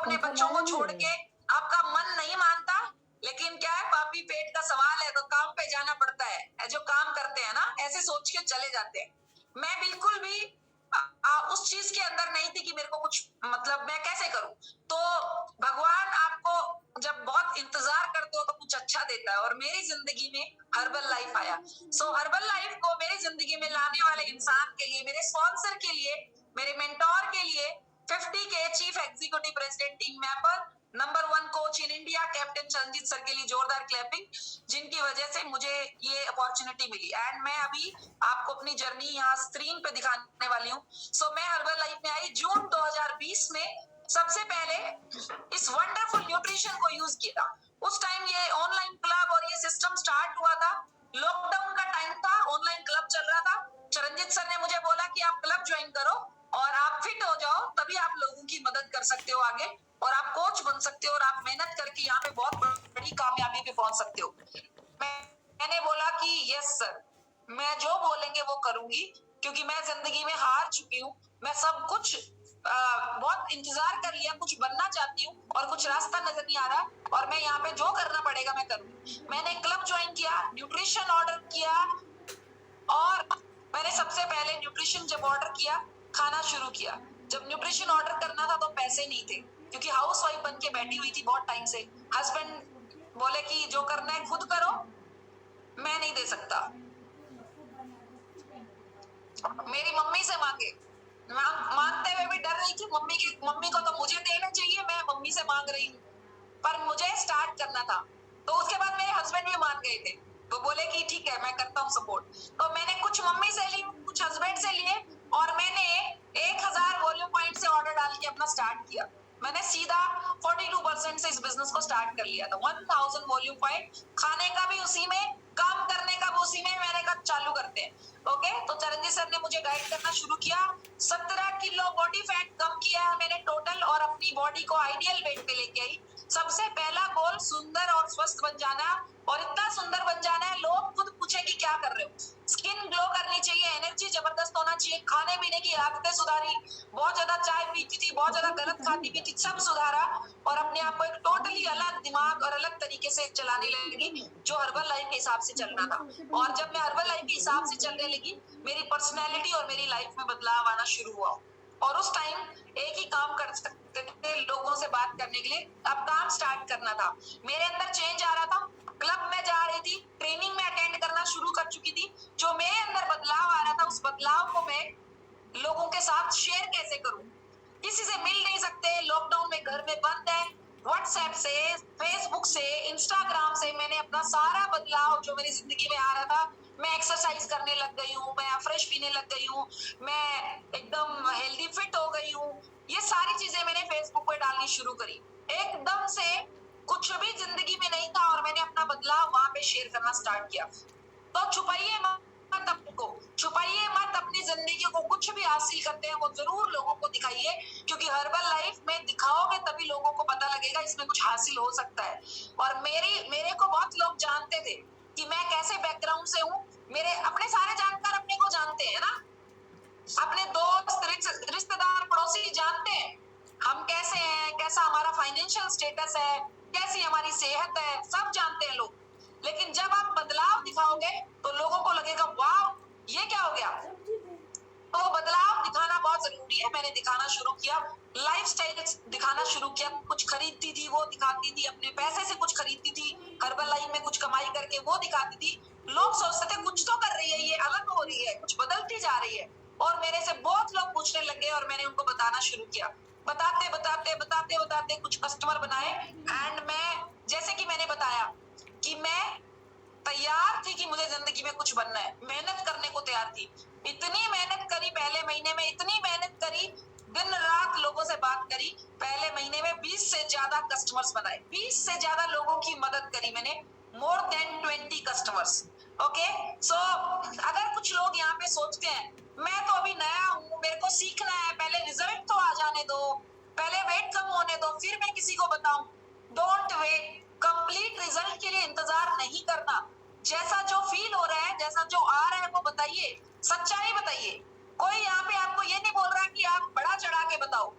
अपने बच्चों को छोड़ के आपका मन नहीं मानता, लेकिन क्या है, पापी पेट का सवाल है तो काम पे जाना पड़ता है। जो काम करते हैं ना, ऐसे सोच के चले जाते हैं। मैं बिल्कुल भी उस चीज के अंदर नहीं थी कि मेरे को कुछ मतलब मैं कैसे करूं। तो भगवान आपको जब बहुत इंतजार करते हो तो कुछ अच्छा देता है, और मेरी जिंदगी में हर्बल लाइफ आया। सो हर्बल लाइफ को मेरी जिंदगी में लाने वाले इंसान के लिए, मेरे स्पॉन्सर के लिए, मेरे मेंटोर के लिए 50K chief executive president team member, number 1 coach in India captain Chanjeet sir के लिए जोरदार क्लैपिंग, जिनकी वजह से मुझे ये अपॉर्चुनिटी मिली। एंड मैं अभी आपको अपनी जर्नी यहाँ स्क्रीन पे दिखाने वाली हूँ। सो मैं हर्बल लाइफ में आई जून 2020 में। सबसे पहले इस वंडरफुल न्यूट्रिशन को यूज किया। उस टाइम ये ऑनलाइन क्लब और ये सिस्टम स्टार्ट हुआ था, लॉकडाउन का टाइम था, ऑनलाइन क्लब चल रहा था। चरणजीत सर ने मुझे बोला कि आप क्लब ज्वाइन करो और आप फिट हो जाओ, तभी आप लोगों की मदद कर सकते हो आगे, और आप कोच बन सकते हो, और आप मेहनत करके यहाँ पे बहुत बड़ी कामयाबी पे पहुंच सकते हो। मैंने बोला कि यस सर, मैं जो बोलेंगे वो करूंगी, क्योंकि मैं जिंदगी में हार चुकी हूँ। मैं सब कुछ बहुत इंतजार कर लिया, कुछ बनना चाहती हूँ और कुछ रास्ता नजर नहीं आ रहा, और मैं यहाँ पे जो करना पड़ेगा मैं करूंगी। मैंने क्लब ज्वाइन किया, न्यूट्रिशन ऑर्डर किया, और मैंने सबसे पहले न्यूट्रिशन जब ऑर्डर किया, खाना शुरू किया। जब न्यूट्रिशन ऑर्डर करना था तो पैसे नहीं थे, क्योंकि हाउस वाइफ बन के बैठी हुई थी बहुत टाइम से। हस्बैंड बोले कि जो करना है खुद करो, मैं नहीं दे सकता। मेरी मम्मी से मांगे, मांगते हुए भी डर रही थी। मम्मी को तो मुझे देना चाहिए, मैं मम्मी से मांग रही हूँ, पर मुझे स्टार्ट करना था। तो उसके बाद मेरे हस्बैंड भी मान गए थे, वो बोले कि ठीक है मैं करता हूँ सपोर्ट। तो मैंने कुछ मम्मी से ली, कुछ हस्बैंड से लिए, और मैंने 1000 वॉल्यूम पॉइंट से ऑर्डर डाल के अपना स्टार्ट किया। मैंने सीधा 42% से इस बिजनेस को स्टार्ट कर लिया था। 1000 वॉल्यूम पॉइंट, खाने का भी उसी में, काम करने का भी उसी में। मैंने कहा चालू करते हैं। ओके, तो चरणजीत सर ने मुझे गाइड करना शुरू किया। 17 किलो बॉडी फैट कम किया है मैंने टोटल, और अपनी बॉडी को आइडियल वेट पे लेके आई। सबसे पहला गोल सुंदर और स्वस्थ बन जाना, और इतना सुंदर बन जाना है लोग खुद पूछे कि क्या कर रहे हो। स्किन ग्लो करनी चाहिए, एनर्जी जबरदस्त होना चाहिए, खाने पीने की आदतें सुधारी, बहुत ज्यादा चाय पीती थी, बहुत ज्यादा गलत खाती पीती, सब सुधारा, और अपने आप को एक टोटली अलग दिमाग और अलग तरीके से चलाने लगी, जो हर्बल लाइफ के हिसाब से चलना था। और जब मैं हर्बल लाइफ के हिसाब से चलने लगी, मेरी पर्सनैलिटी और मेरी लाइफ में बदलाव आना शुरू हुआ। और उस टाइम एक ही काम कर सकते थे, लोगों से बात करने के लिए। अब काम स्टार्ट करना था, मेरे अंदर चेंज आ रहा था। क्लब में जा रही थी, ट्रेनिंग में अटेंड करना शुरू कर चुकी थी। जो मेरे अंदर बदलाव आ रहा था, उस बदलाव को मैं लोगों के साथ शेयर कैसे करूं। किसी से मिल नहीं सकते, लॉकडाउन में घर में बंद है। व्हाट्सएप से, फेसबुक से, इंस्टाग्राम से मैंने अपना सारा बदलाव जो मेरी जिंदगी में आ रहा था, मैं एक्सरसाइज करने लग गई हूँ, मैं फ्रेश पीने लग गई हूँ, मैं एकदम हेल्दी फिट हो गई हूँ। ये सारी चीजें मैंने फेसबुक पे डालनी शुरू करी। एकदम से कुछ भी जिंदगी में नहीं था, और मैंने अपना बदलाव वहां पे शेयर करना स्टार्ट किया। तो छुपाइए मत अपने को, छुपाइए मत अपनी जिंदगी को। कुछ भी हासिल करते हैं वो जरूर लोगों को दिखाइए, क्योंकि हर्बल लाइफ में दिखाओगे तभी लोगों को पता लगेगा इसमें कुछ हासिल हो सकता है। और मेरे को बहुत लोग जानते थे कि मैं कैसे बैकग्राउंड से हूँ। मेरे अपने सारे जानकार अपने को जानते हैं ना, अपने दोस्त, रिश्तेदार, पड़ोसी जानते हैं हम कैसे हैं, कैसा हमारा फाइनेंशियल स्टेटस है, कैसी हमारी सेहत है, सब जानते हैं लोग। लेकिन जब आप बदलाव दिखाओगे तो लोगों को लगेगा वाह ये क्या हो गया। तो बदलाव दिखाना बहुत जरूरी है। मैंने दिखाना शुरू किया, लाइफस्टाइल दिखाना शुरू किया। कुछ खरीदती थी वो दिखाती थी, अपने पैसे से कुछ खरीदती थी, हर्बल लाइफ में कुछ कमाई करके वो दिखाती थी। लोग सोचते थे कुछ तो कर रही है, ये अलग हो रही है, कुछ बदलती जा रही है। और मेरे से बहुत लोग पूछने लगे, और मैंने उनको बताना शुरू किया। बताते बताते बताते बताते कुछ कस्टमर बनाए। एंड मैं, जैसे कि मैंने बताया कि मैं तैयार थी कि मुझे जिंदगी में कुछ बनना है, मेहनत करने को तैयार थी। इतनी मेहनत करी पहले महीने में, इतनी मेहनत करी, दिन रात लोगों से बात करी। पहले महीने में 20 से ज्यादा कस्टमर्स बनाए, 20 से ज्यादा लोगों की मदद करी मैंने, मोर देन 20 कस्टमर्स। ओके, सो अगर कुछ लोग यहाँ पे सोचते हैं मैं तो अभी नया हूँ, मेरे को सीखना है, पहले रिजल्ट तो आ जाने दो, पहले वेट कम होने दो फिर मैं किसी को बताऊं। डोंट वेट, कंप्लीट रिजल्ट के लिए इंतजार नहीं करना। जैसा जो फील हो रहा है, जैसा जो आ रहा है वो बताइए, सच्चाई बताइए। कोई यहाँ पे आपको ये नहीं बोल रहा कि आप बड़ा चढ़ा के बताओ,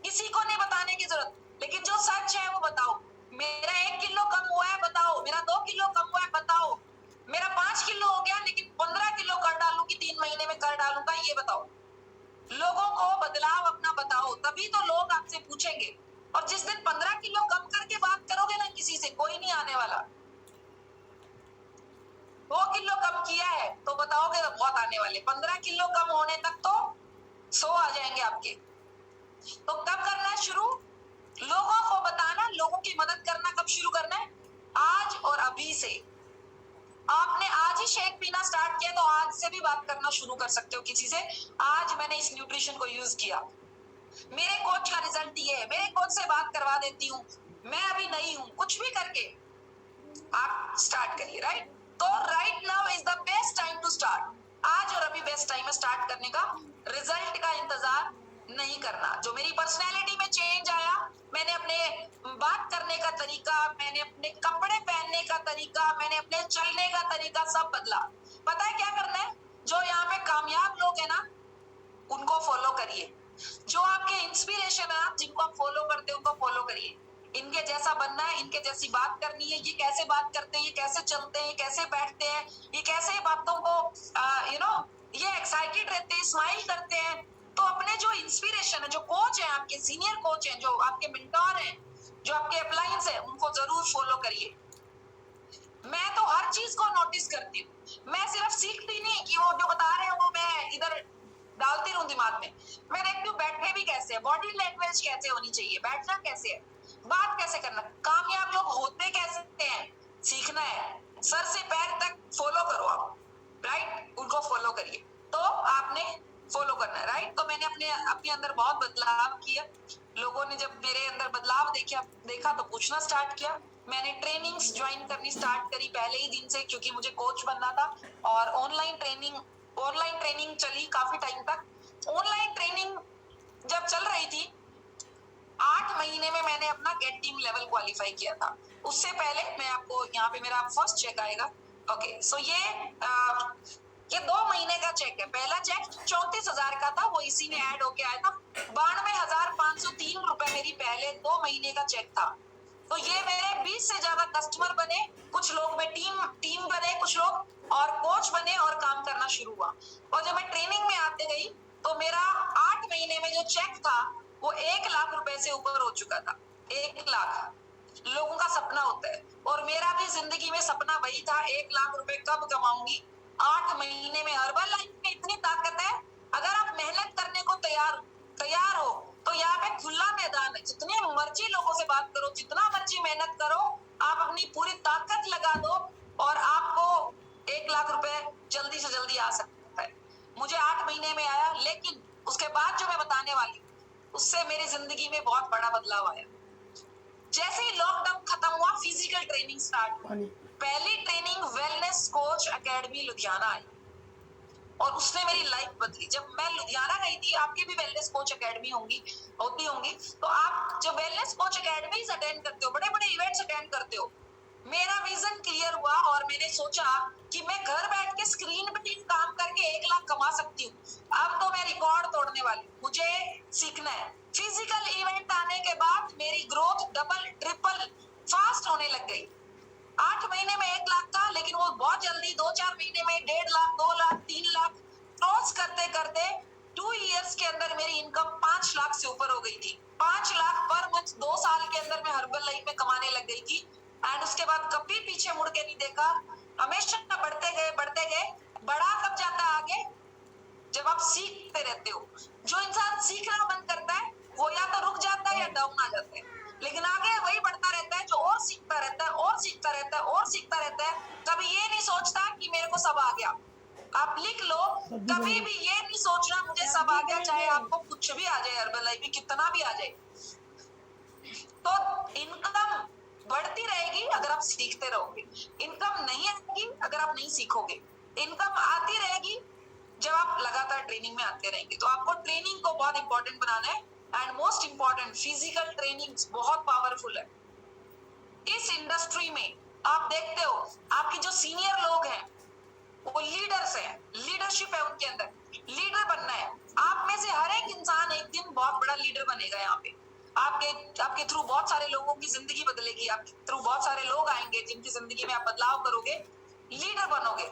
किसी को नहीं बताने की जरूरत, लेकिन बदलाव अपना बताओ, तभी तो लोग आपसे पूछेंगे। और जिस दिन 15 किलो कम करके बात करोगे ना किसी से, कोई नहीं आने वाला। 2 किलो कम किया है तो बताओगे तो बहुत आने वाले। 15 किलो कम होने तक तो 100 आ जाएंगे आपके। तो कब करना है शुरू? लोगों को बताना, लोगों की मदद करना कब शुरू करना है? आज और अभी से। आपने आज ही शेक पीना स्टार्ट किया तो आज से भी बात करना शुरू कर सकते हो किसी से। आज मैंने इस न्यूट्रिशन को यूज किया, मेरे कोच का रिजल्ट ये है, मेरे कोच से बात करवा देती हूँ, मैं अभी नहीं हूँ, कुछ भी करके आप स्टार्ट करिए। राइट? तो right now is the best time to start. आज और अभी बेस्ट टाइम है स्टार्ट करने का। रिजल्ट का इंतजार नहीं करना। जो मेरी पर्सनैलिटी में चेंज आया, मैंने अपने बात करने का तरीका, मैंने अपने कपड़े पहनने का तरीका, मैंने अपने चलने का तरीका सब बदला। पता है क्या करना है? जो यहाँ पे कामयाब लोग हैं ना, उनको फॉलो करिए। जो आपके इंस्पिरेशन है, आप जिनको आप फॉलो करते हो उनको फॉलो करिए। इनके जैसा बनना है, इनके जैसी बात करनी है। ये कैसे बात करते हैं, ये कैसे चलते हैं, ये कैसे बैठते हैं, ये कैसे बातों को ये एक्साइटेड रहते हैं, स्माइल करते हैं। तो अपने जो इंस्पिरेशन है, जो कोच है, आपके सीनियर कोच हैं, जो आपके मेंटोर हैं, जो आपके अपलाइंस है, उनको जरूर फॉलो करिए। मैं तो हर चीज को नोटिस करती हूँ। मैं सिर्फ सीखती नहीं कि वो जो बता रहे हैं वो मैं इधर डालती रहूं दिमाग में। मैं देखती हूँ बैठे भी कैसे है, बॉडी लैंग्वेज कैसे होनी चाहिए, बैठना कैसे है, बात कैसे करना। कामयाब लोग होते कैसे हैं, सीखना है। सर से पैर तक फॉलो करो आप। राइट? उनको फॉलो करिए। तो आपने फॉलो करना है। राइट? तो मैंने अपने अंदर बहुत बदलाव किया। लोगों ने जब मेरे अंदर बदलाव देखा तो पूछना स्टार्ट किया। मैंने ट्रेनिंग्स ज्वाइन करनी स्टार्ट करी पहले ही दिन से, क्योंकि मुझे कोच बनना था। और ऑनलाइन ट्रेनिंग चली काफी टाइम तक। ऑनलाइन ट्रेनिंग जब चल रही थी, 8 महीने में मैंने अपना गेट टीम लेवल क्वालिफाई किया था। उससे पहले मैं आपको यहाँ पे मेरा फर्स्ट चेक आएगा। ओके, सो ये 2 महीने का चेक है। पहला चेक 34,000 का था, वो इसी में ऐड होके आया था। 92,503 रुपए मेरी पहले 2 महीने का चेक था। तो ये मेरे 20 से ज्यादा कस्टमर बने, कुछ लोग में टीम बने, कुछ लोग और कोच बने और काम करना शुरू हुआ। और जब मैं ट्रेनिंग में आते गई तो मेरा 8 महीने में जो चेक था वो 1 लाख रुपए से ऊपर हो चुका था। 1 लाख लोगों का सपना होता है, और मेरा भी जिंदगी में सपना वही था, 1 लाख रुपए कब कमाऊंगी। 8 महीने में। हर्बल लाइफ में इतनी ताकत है, अगर आप मेहनत करने को तैयार हो तो यहाँ पे खुला मैदान है। जितनी मर्जी लोगों से बात करो, जितना मर्जी मेहनत करो, आप अपनी पूरी ताकत लगा दो और आपको 1 लाख रुपए जल्दी से जल्दी आ सकता है। मुझे 8 महीने में आया, लेकिन उसके बाद जो मैं बताने वाली हूँ उससे मेरी जिंदगी में बहुत बड़ा बदलाव आया। जैसे ही लॉकडाउन खत्म हुआ, फिजिकल ट्रेनिंग स्टार्ट हुई। पहली training wellness coach academy Ludhiana आई और उसने मेरी लाइफ बदली। जब मैं लुधियाना गई थी, आपकी भी वेलनेस कोच एकेडमी होती होंगी, तो आप जब वेलनेस कोच एकेडमीज अटेंड करते हो, बड़े बड़े इवेंट्स अटेंड करते हो, मेरा विजन क्लियर हुआ और मैंने सोचा कि मैं घर बैठ के स्क्रीन पे काम करके 1 लाख कमा सकती हूँ। अब तो मैं रिकॉर्ड तोड़ने वाली, मुझे सीखना है। फिजिकल इवेंट आने के बाद मेरी ग्रोथ डबल ट्रिपल फास्ट होने लग गई। 8 महीने में 1 लाख था, लेकिन वो बहुत जल्दी 2-4 महीने में 1.5 लाख, 2 लाख, 3 लाख क्रॉस करते करते 2 इयर्स के अंदर मेरी इनकम 5 लाख से ऊपर हो गई थी। 5 लाख पर मंथ 2 साल के अंदर मैं हर्बल लाइफ में कमाने लग गई थी। एंड उसके बाद कभी पीछे मुड़ के नहीं देखा, हमेशा बढ़ते गए। बड़ा कब जाता आगे? जब आप सीखते रहते हो। जो इंसान सीखना बंद करता है वो या तो रुक जाता है या डाउन आ जाता है, लेकिन आगे वही बढ़ता रहता है जो और सीखता रहता है और सीखता रहता है और सीखता रहता है। कभी ये नहीं सोचता कि मेरे को सब आ गया। आप लिख लो, कभी भी ये नहीं सोचना मुझे सब आ गया, चाहे आपको कुछ भी आ जाए, हर्बल लाइफ में कितना भी आ जाए। तो इनकम बढ़ती रहेगी अगर आप सीखते रहोगे। इनकम नहीं आएगी अगर आप नहीं सीखोगे। इनकम आती रहेगी जब आप लगातार ट्रेनिंग में आते रहेंगे। तो आपको ट्रेनिंग को बहुत इंपॉर्टेंट बनाना है। And most important, physical training बहुत पावरफुल है। इस इंडस्ट्री में आप देखते हो, आपके जो सीनियर लोग हैं वो लीडर्स हैं, लीडरशिप है उनके अंदर, लीडर बनना है। आप में से हर एक इंसान एक दिन बहुत बड़ा लीडर बनेगा। यहाँ पे आपके थ्रू बहुत सारे लोगों की जिंदगी बदलेगी, आपके थ्रू बहुत सारे लोग आएंगे जिनकी जिंदगी में आप बदलाव करोगे, लीडर बनोगे।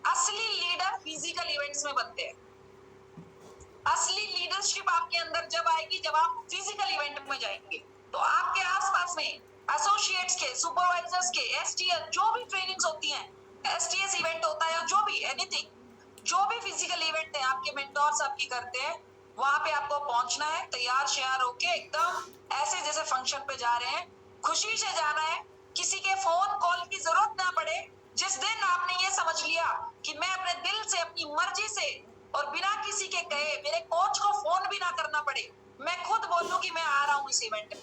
असली लीडर फिजिकल इवेंट्स में बनते हैं। असली लीडर लीडरशिप आपके अंदर जब आएगी जब आप फिजिकल इवेंट में जाएंगे। तो आपके आसपास में एसोसिएट्स के, सुपरवाइजर्स के, एसटीएस जो भी ट्रेनिंग्स होती हैं, एसटीएस इवेंट होता है, जो भी एनीथिंग, जो भी फिजिकल इवेंट है आपके मेंटोर्स आपकी करते हैं, वहां पे आपको पहुंचना है तैयार श्यार होके, एकदम ऐसे जैसे फंक्शन पे जा रहे हैं, खुशी से जाना है, किसी के फोन कॉल की जरूरत ना पड़े। जिस दिन आपने ये समझ लिया कि मैं अपने दिल से, अपनी मर्जी से और बिना किसी के कहे, मेरे कोच को फोन भी ना करना पड़े, मैं खुद बोलूं कि मैं आ रहा हूं इस इवेंट में,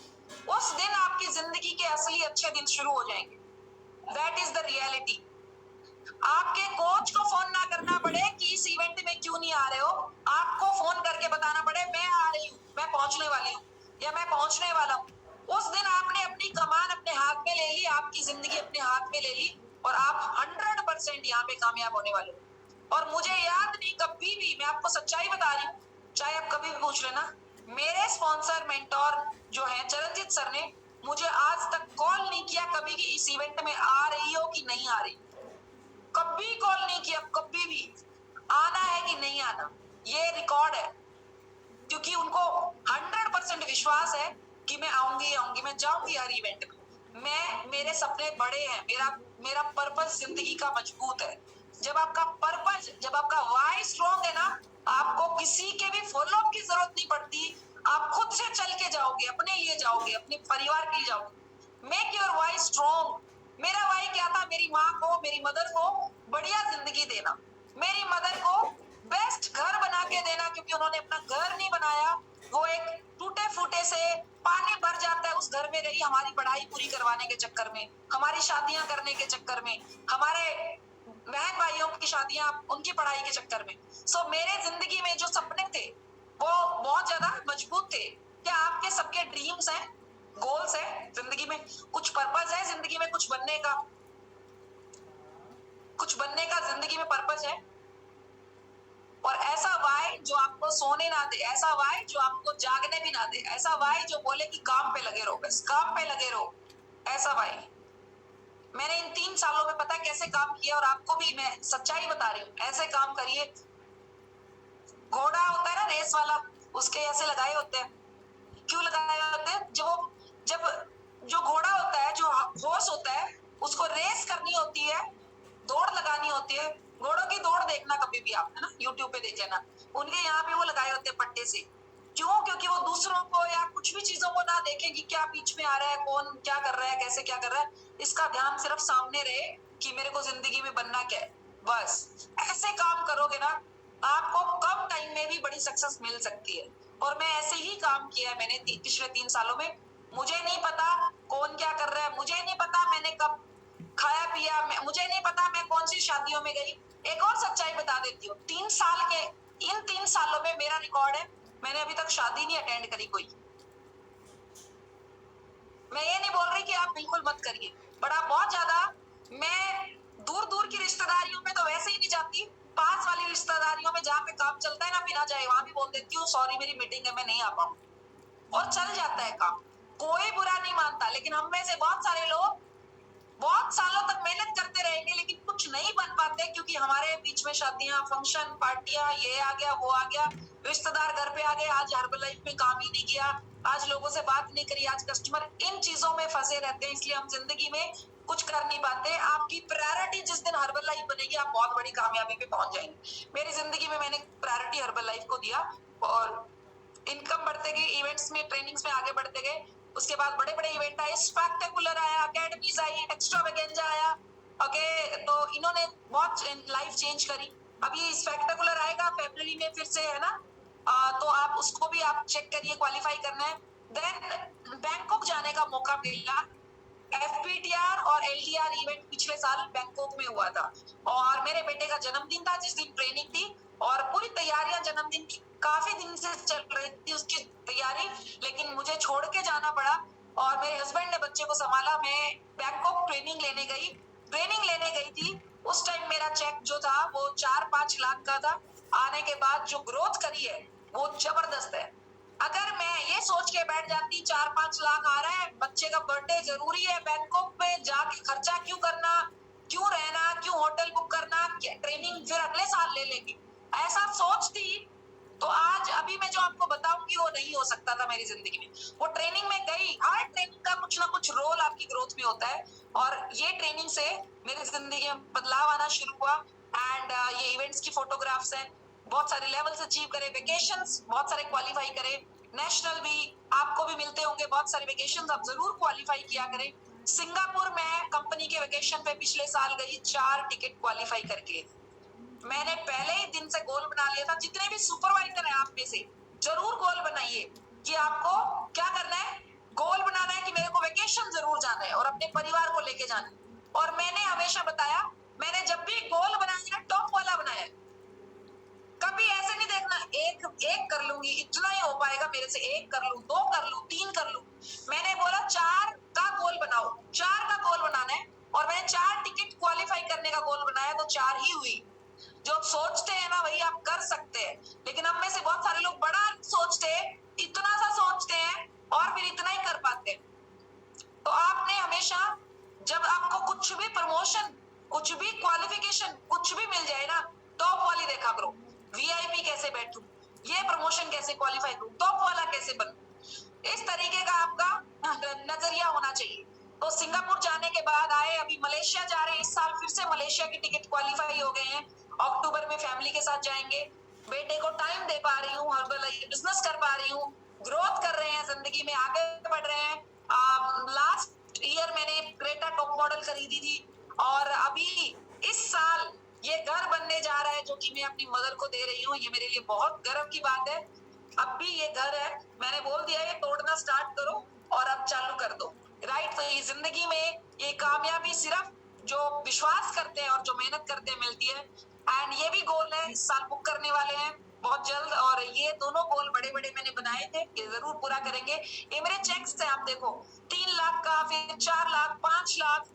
उस दिन आपकी जिंदगी के असली अच्छे दिन शुरू हो जाएंगे। That is the reality. आपके कोच को फोन ना करना पड़े कि इस इवेंट में क्यों नहीं आ रहे हो, आपको फोन करके बताना पड़े मैं आ रही हूँ, मैं पहुंचने वाली हूँ या मैं पहुंचने वाला हूँ। उस दिन आपने अपनी कमान अपने हाथ में ले ली, आपकी जिंदगी अपने हाथ में ले ली और आप 100% यहाँ पे कामयाब होने वाले हो। और मुझे याद नहीं कभी भी, मैं आपको सच्चाई बता रही हूँ, चाहे आप कभी भी पूछ लेना, मेरे स्पॉन्सर मेंटोर जो है चरणजीत सर ने मुझे आज तक कॉल नहीं किया कभी कि इस इवेंट में आ रही हो कि नहीं आ रही, कभी कॉल नहीं किया, कभी भी। आना है कि नहीं आना ये रिकॉर्ड है, क्योंकि उनको 100% विश्वास है कि मैं आऊंगी आऊंगी, मैं जाऊंगी हर इवेंट में। मेरे सपने बड़े हैं, मेरा पर्पस जिंदगी का मजबूत है। जब आपका पर्पस, जब आपका वाई स्ट्रॉन्ग है ना, आपको किसी के भी फॉलो अप की जरूरत नहीं पड़ती, आप खुद से चल के जाओगे, अपने लिए जाओगे, अपने परिवार के लिए जाओगे। Make your why strong. मेरा वाई क्या था? मेरी माँ को, मेरी मदर को बढ़िया जिंदगी देना, मेरी मदर को बेस्ट घर बना के देना, क्योंकि उन्होंने अपना घर नहीं बनाया, वो एक टूटे फूटे से, पानी भर जाता है उस घर में रही, हमारी पढ़ाई पूरी करवाने के चक्कर में, हमारी शादियां करने के चक्कर में, हमारे बहन भाइयों की शादियां, उनकी पढ़ाई के चक्कर में। सो मेरे जिंदगी में जो सपने थे वो बहुत ज्यादा मजबूत थे। क्या आपके सबके ड्रीम्स हैं, गोल्स है जिंदगी में, कुछ पर्पस है जिंदगी में, कुछ बनने का, कुछ बनने का जिंदगी में पर्पस है? और ऐसा वाई जो आपको सोने ना दे, ऐसा वाई जो आपको जागने भी ना दे, ऐसा वाई जो बोले कि काम पे लगे रहो, बस काम पे लगे रहो, ऐसा वाई। मैंने इन 3 सालों में पता कैसे काम किया, और आपको भी मैं सच्चाई बता रही हूँ, ऐसे काम करिए। घोड़ा होता है ना रेस वाला, उसके ऐसे लगाए होते हैं, क्यों लगाए होते हैं? जब जो घोड़ा होता है, जो हॉर्स होता है, उसको रेस करनी होती है, दौड़ लगानी होती है। घोड़ों की दौड़ देखना कभी भी आप, है ना, यूट्यूब पे देख लेना, उनके यहाँ पे वो लगाए होते हैं पट्टे से। क्यों? क्योंकि वो दूसरों को या कुछ भी चीजों को ना देखें कि क्या बीच में आ रहा है, कौन क्या कर रहा है, कैसे क्या कर रहा है, इसका ध्यान सिर्फ सामने रहे कि मेरे को जिंदगी में बनना क्या है। बस ऐसे काम करोगे ना, आपको कम टाइम में भी बड़ी सक्सेस मिल सकती है। और मैं ऐसे ही काम किया है मैंने पिछले 3 सालों में। मुझे नहीं पता कौन क्या कर रहा है, मुझे नहीं पता मैंने कब खाया पिया, मुझे नहीं पता मैं कौन सी शादियों में गई। एक और सच्चाई बता देती हूँ, इन 3 सालों में मेरा रिकॉर्ड है, मैंने अभी तक शादी नहीं अटेंड करी कोई। मैं ये नहीं बोल रही कि आप बिल्कुल मत करिए, बड़ा बहुत ज्यादा, मैं दूर दूर की रिश्तेदारियों में तो वैसे ही नहीं जाती, पास वाली रिश्तेदारियों में जहाँ पे काम चलता है ना बिना जाए, वहां भी बोल देती हूँ सॉरी मेरी मीटिंग है मैं नहीं आ पाऊँ, और चल जाता है काम, कोई बुरा नहीं मानता। लेकिन हम में से बहुत सारे लोग बहुत सालों तक मेहनत करते रहेंगे लेकिन कुछ नहीं बन पाते, क्योंकि हमारे बीच में शादियां, फंक्शन, पार्टियां, ये आ गया वो आ गया, रिश्तेदार घर पे आ गए, आज हर्बलाइफ में काम ही नहीं किया, आज लोगों से बात नहीं करी, आज कस्टमर, इन चीजों में फंसे रहते हैं, इसलिए हम जिंदगी में कुछ कर नहीं पाते। आपकी प्रायोरिटी जिस दिन हर्बलाइफ बनेगी, आप बहुत बड़ी कामयाबी पे पहुंच जाएंगे। मेरी जिंदगी में मैंने प्रायोरिटी हर्बलाइफ को दिया, और इनकम बढ़ते गए, इवेंट्स में, ट्रेनिंग्स में आगे बढ़ते गए। उसके बाद बड़े बड़े इवेंट आए, स्पेक्टेकुलर आया, अकेडमीज आई, एक्स्ट्रावेगेंजा आया। ओके, तो इन्होंने बहुत लाइफ चेंज करी। अभी स्पेक्टेकुलर आएगा फरवरी में फिर से, है ना, तो आप उसको भी आप चेक करिए, क्वालिफाई करना है। देन बैंकॉक जाने का मौका मिला, FPTR और LTR इवेंट पिछले साल बैंकॉक में हुआ था, और मेरे बेटे का जन्मदिन था जिस दिन ट्रेनिंग थी, और पूरी तैयारियां जन्मदिन की काफी दिन से चल रही थी उसकी तैयारी, लेकिन मुझे छोड़ के जाना पड़ा और मेरे हस्बैंड ने बच्चे को संभाला। मैं बैंकॉक ट्रेनिंग लेने गई थी। उस टाइम मेरा चेक जो था वो 4-5 लाख का था। आने के बाद जो ग्रोथ करी है वो जबरदस्त है। अगर मैं ये सोच के बैठ जाती 4-5 लाख आ रहा है, बच्चे का बर्थडे जरूरी है, बैंकॉक में जाके खर्चा क्यों करना, क्यों रहना, क्यों होटल बुक करना, ट्रेनिंग फिर अगले साल ले लेंगे, ऐसा सोचती तो आज अभी मैं जो आपको सकता था मेरी जिंदगी में। वो ट्रेनिंग में गई, हर ट्रेनिंग का कुछ ना कुछ रोल आपकी ग्रोथ में होता है, और ये ट्रेनिंग से मेरी जिंदगी में बदलाव आना शुरू हुआ। एंड ये इवेंट्स की फोटोग्राफ्स हैं, बहुत सारे लेवल्स अचीव करे, वेकेशंस बहुत सारे क्वालिफाई करे, नेशनल भी आपको भी मिलते होंगे बहुत सारे वेकेशंस, आप जरूर क्वालिफाई किया करें। सिंगापुर में कंपनी के वेकेशन पे पिछले साल गई 4 टिकट क्वालिफाई करके। मैंने पहले ही दिन से गोल बना लिया था। जितने भी सुपरवाइजर हैं आप में से, जरूर गोल बनाइए कि आपको क्या करना है। गोल बनाना है कि मेरे को वेकेशन जरूर जाना है और अपने परिवार को लेके जाना है। और मैंने हमेशा बताया, मैंने जब भी गोल बनाया ना, टॉप वाला बनाया। कभी ऐसे नहीं देखना एक कर लूंगी, इतना ही हो पाएगा मेरे से, 1 कर लूं, 2 कर लूं, 3 कर लूं। मैंने बोला 4 का गोल बनाओ, 4 का गोल बनाना है। और मैंने 4 टिकट क्वालिफाई करने का गोल बनाया, तो 4 ही हुई। जो आप सोचते हैं ना वही आप कर सकते हैं, लेकिन हम में से बहुत सारे लोग बड़ा सोचते हैं, इतना सा सोचते हैं और फिर इतना ही कर पाते हैं। तो आपने हमेशा, जब आपको कुछ भी प्रमोशन, कुछ भी क्वालिफिकेशन, कुछ भी मिल जाए ना, टॉप वाली देखा करो। वीआईपी कैसे बैठूं, ये प्रमोशन कैसे क्वालिफाई करूं, टॉप वाला कैसे बनूं, इस तरीके का आपका नजरिया होना चाहिए। तो सिंगापुर जाने के बाद आए, अभी मलेशिया जा रहे हैं। इस साल फिर से मलेशिया की टिकट क्वालिफाई हो गए हैं। अक्टूबर में फैमिली के साथ जाएंगे। बेटे को टाइम दे पा रही हूँ, हर्बल बिजनेस कर पा रही हूँ, ग्रोथ कर रहे हैं, जिंदगी में आगे बढ़ रहे हैं। लास्ट ईयर मैंने क्रेटा टॉप मॉडल खरीदी थी, और अभी इस साल ये घर बनने जा रहा है जो कि मैं अपनी मदर को दे रही हूँ। ये मेरे लिए बहुत गर्व की बात है। अब भी ये घर है, मैंने बोल दिया ये तोड़ना स्टार्ट करो और अब चालू कर दो, राइट। तो ये जिंदगी में ये कामयाबी सिर्फ जो विश्वास करते हैं और जो मेहनत करते हैं मिलती है। एंड ये भी गोल है, इस साल बुक करने वाले हैं बहुत जल्द, और ये दोनों गोल बड़े बड़े मैंने बनाए थे, ये जरूर पूरा करेंगे। ये मेरे चेक्स हैं, आप देखो, 3 लाख का, फिर 4 लाख, 5 लाख,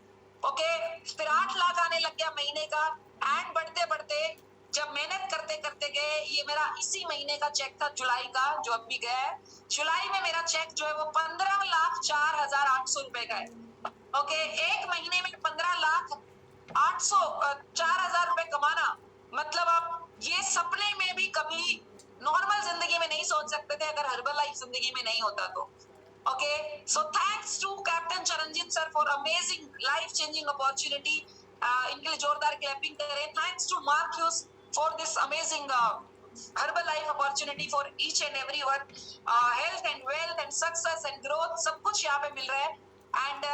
ओके, फिर 8 लाख आने लग गया महीने का। एंड बढ़ते बढ़ते जब मेहनत करते करते गए, ये मेरा इसी महीने का चेक था, जुलाई का, जो अब भी गया है। जुलाई में मेरा चेक जो है वो 15,04,800 रुपए का है। ओके, एक महीने में 15,08,04,000 रुपए कमाना, मतलब आप ये सपने में भी कभी नॉर्मल जिंदगी में नहीं सोच सकते थे, अगर हर्बल लाइफ जिंदगी में नहीं होता तो। Okay, so thanks to captain Charanjeet sir for amazing life changing opportunity. इनके लिए जोरदार क्लैपिंग करें। Thanks to Mark Hughes for this amazing Herbalife opportunity for each and every one. Health and wealth and success and growth सब कुछ यहाँ पे मिल रहा है। एंड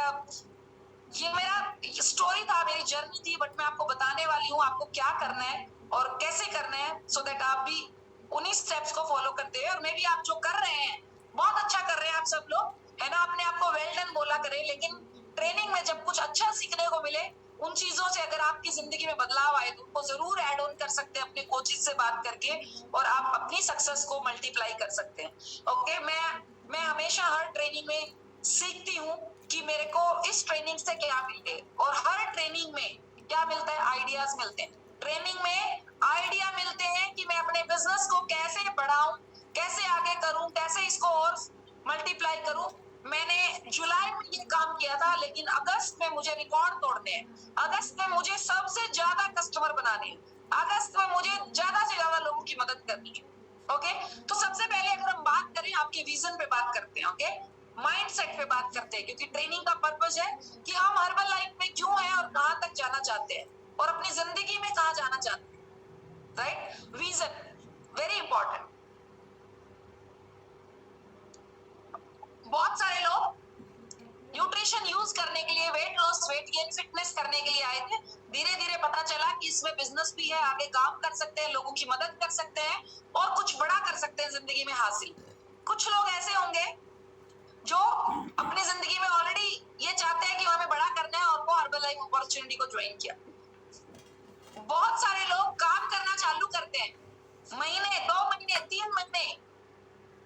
ये मेरा स्टोरी था, मेरी जर्नी थी, बट मैं आपको बताने वाली हूँ आपको क्या करना है और कैसे करना है, सो दैट आप भी उन्हीं स्टेप्स को फॉलो करते हैं। और मैं भी, आप जो कर रहे हैं बहुत अच्छा कर रहे हैं आप सब लोग, है ना। अपने आप को वेल डन बोला करें, लेकिन ट्रेनिंग में जब कुछ अच्छा सीखने को मिले, उन चीजों से अगर आपकी जिंदगी में बदलाव आए तो उनको जरूर ऐड ऑन कर सकते हैं अपने कोचेस से बात करके, और आप अपनी सक्सेस को मल्टीप्लाई कर सकते हैं। ओके, मैं हमेशा हर ट्रेनिंग में सीखती हूँ कि मेरे को इस ट्रेनिंग से क्या मिले, और हर ट्रेनिंग में क्या मिलता है, आइडियाज मिलते हैं। ट्रेनिंग में आइडिया मिलते हैं कि मैं अपने बिजनेस को कैसे बढ़ाऊं, कैसे आगे करूं, कैसे इसको और मल्टीप्लाई करूं। मैंने जुलाई में ये काम किया था, लेकिन अगस्त में मुझे रिकॉर्ड तोड़ने हैं, अगस्त में मुझे सबसे ज्यादा कस्टमर बनाने हैं, अगस्त में मुझे ज्यादा से ज्यादा लोगों की मदद करनी है। ओके, तो सबसे पहले अगर हम बात करें, आपके विजन पे बात करते हैं, ओके, माइंडसेट पे बात करते हैं, क्योंकि ट्रेनिंग का पर्पस है कि हम हर्बल लाइफ में क्यों हैं और कहां तक जाना चाहते हैं, और अपनी जिंदगी में कहां जाना चाहते हैं, राइट। Vision very important. बहुत सारे लोग न्यूट्रिशन यूज करने के लिए, weight loss, weight gain, fitness करने के लिए आए थे। धीरे धीरे पता चला कि इसमें बिजनेस भी है, आगे काम कर सकते हैं, लोगों की मदद कर सकते हैं और कुछ बड़ा कर सकते हैं जिंदगी में हासिल। कुछ लोग ऐसे होंगे जो अपनी जिंदगी में ऑलरेडी ये चाहते हैं कि हमें बड़ा करना है, और वो हर्बल लाइफ अपॉर्चुनिटी को ज्वाइन किया। बहुत सारे लोग काम करना चालू करते हैं, महीने, 2 महीने, 3 महीने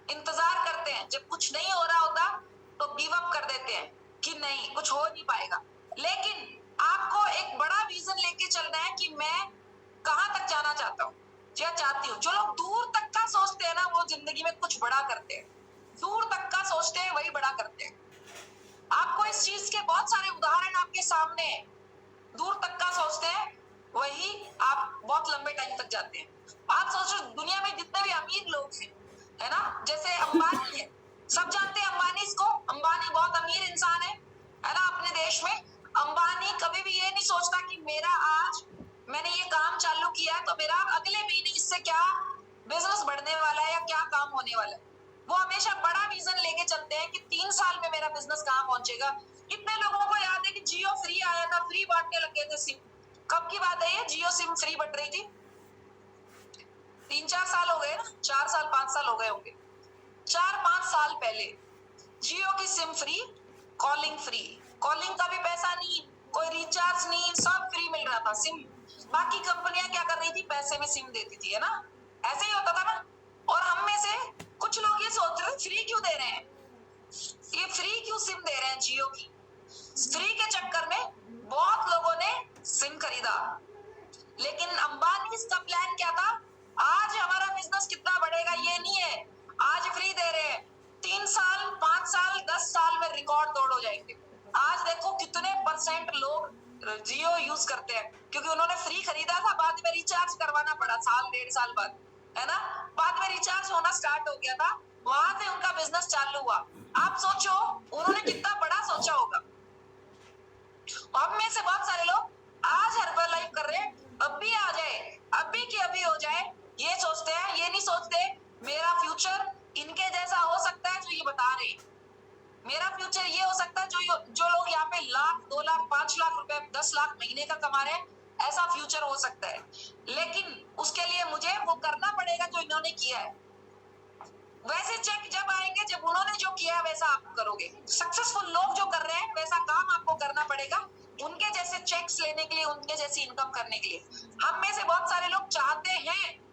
इंतजार करते हैं, जब कुछ नहीं हो रहा होता तो गिव अप कर देते हैं कि नहीं, कुछ हो नहीं पाएगा। लेकिन आपको एक बड़ा विजन लेके चलना है कि मैं कहां तक जाना चाहता हूँ या चाहती हूँ। जो लोग दूर तक का सोचते हैं ना, वो जिंदगी में कुछ बड़ा करते हैं। दूर तक का सोचते हैं, वही बड़ा करते हैं। आपको इस चीज के बहुत सारे उदाहरण आपके सामने हैं। दूर तक का सोचते हैं, वही आप बहुत लंबे टाइम तक जाते हैं। आप सोचो, दुनिया में जितने भी अमीर लोग हैं, है ना, जैसे अंबानी है, मेरा आज मैंने ये काम चालू किया तो मेरा अगले महीने इससे क्या बिजनेस बढ़ने वाला है या क्या काम होने वाला है। वो हमेशा बड़ा विजन लेके चलते हैं कि 3 साल में मेरा बिजनेस कहाँ पहुंचेगा। कितने लोगों को याद है कि जियो फ्री आया था, फ्री बांटने लगे थे सिम। कब की बात है ये? जियो सिम फ्री बट रही थी, 3-4 साल हो गए ना, 4 साल 5 साल हो गए होंगे। 4-5 साल पहले जियो की SIM free, calling free, calling का भी पैसा नहीं, कोई रिचार्ज नहीं, सब फ्री मिल रहा था सिम। बाकी कंपनियां क्या कर रही थी? पैसे में सिम देती थी, है ना, ऐसे ही होता था ना। और हम में से कुछ लोग ये सोच रहे हैं फ्री क्यों दे रहे हैं, ये फ्री क्यों सिम दे रहे हैं जियो की। फ्री के चक्कर में बहुत लोगों ने सिम खरीदा, लेकिन अंबानी इसका प्लान क्या था? आज हमारा बिजनेस कितना बढ़ेगा ये नहीं है, आज फ्री दे रहे हैं, 3 साल 5 साल 10 साल में रिकॉर्ड तोड़ हो जाएंगे। आज देखो कितने % लोग जियो यूज करते हैं, क्योंकि उन्होंने फ्री खरीदा था, बाद में रिचार्ज करवाना पड़ा साल 1.5 साल बाद, है ना, बाद में रिचार्ज होना स्टार्ट हो गया था, वहां से उनका बिजनेस चालू हुआ। आप सोचो उन्होंने कितना बड़ा सोचा होगा। अब में से बहुत सारे लोग आज हर्बल लाइफ कर रहे हैं, अभी आ जाए, अभी की अभी हो जाए, ये सोचते हैं, ये नहीं सोचते मेरा फ्यूचर इनके जैसा हो सकता है जो ये बता रहे हैं। मेरा फ्यूचर ये हो सकता है जो लोग यहाँ पे लाख 2 लाख 5 लाख रुपए 10 लाख महीने का कमा रहे हैं, ऐसा फ्यूचर हो सकता है। लेकिन उसके लिए मुझे वो करना पड़ेगा जो इन्होंने किया है। वैसे चेक जब आएंगे जब उन्होंने जो किया वैसा आप करोगे। सक्सेसफुल लोग जो कर रहे हैं वैसा काम आपको करना पड़ेगा, उनके जैसे चेक्स लेने के लिए, उनके जैसी इनकम करने के लिए। हम में से बहुत सारे लोग चाहते हैं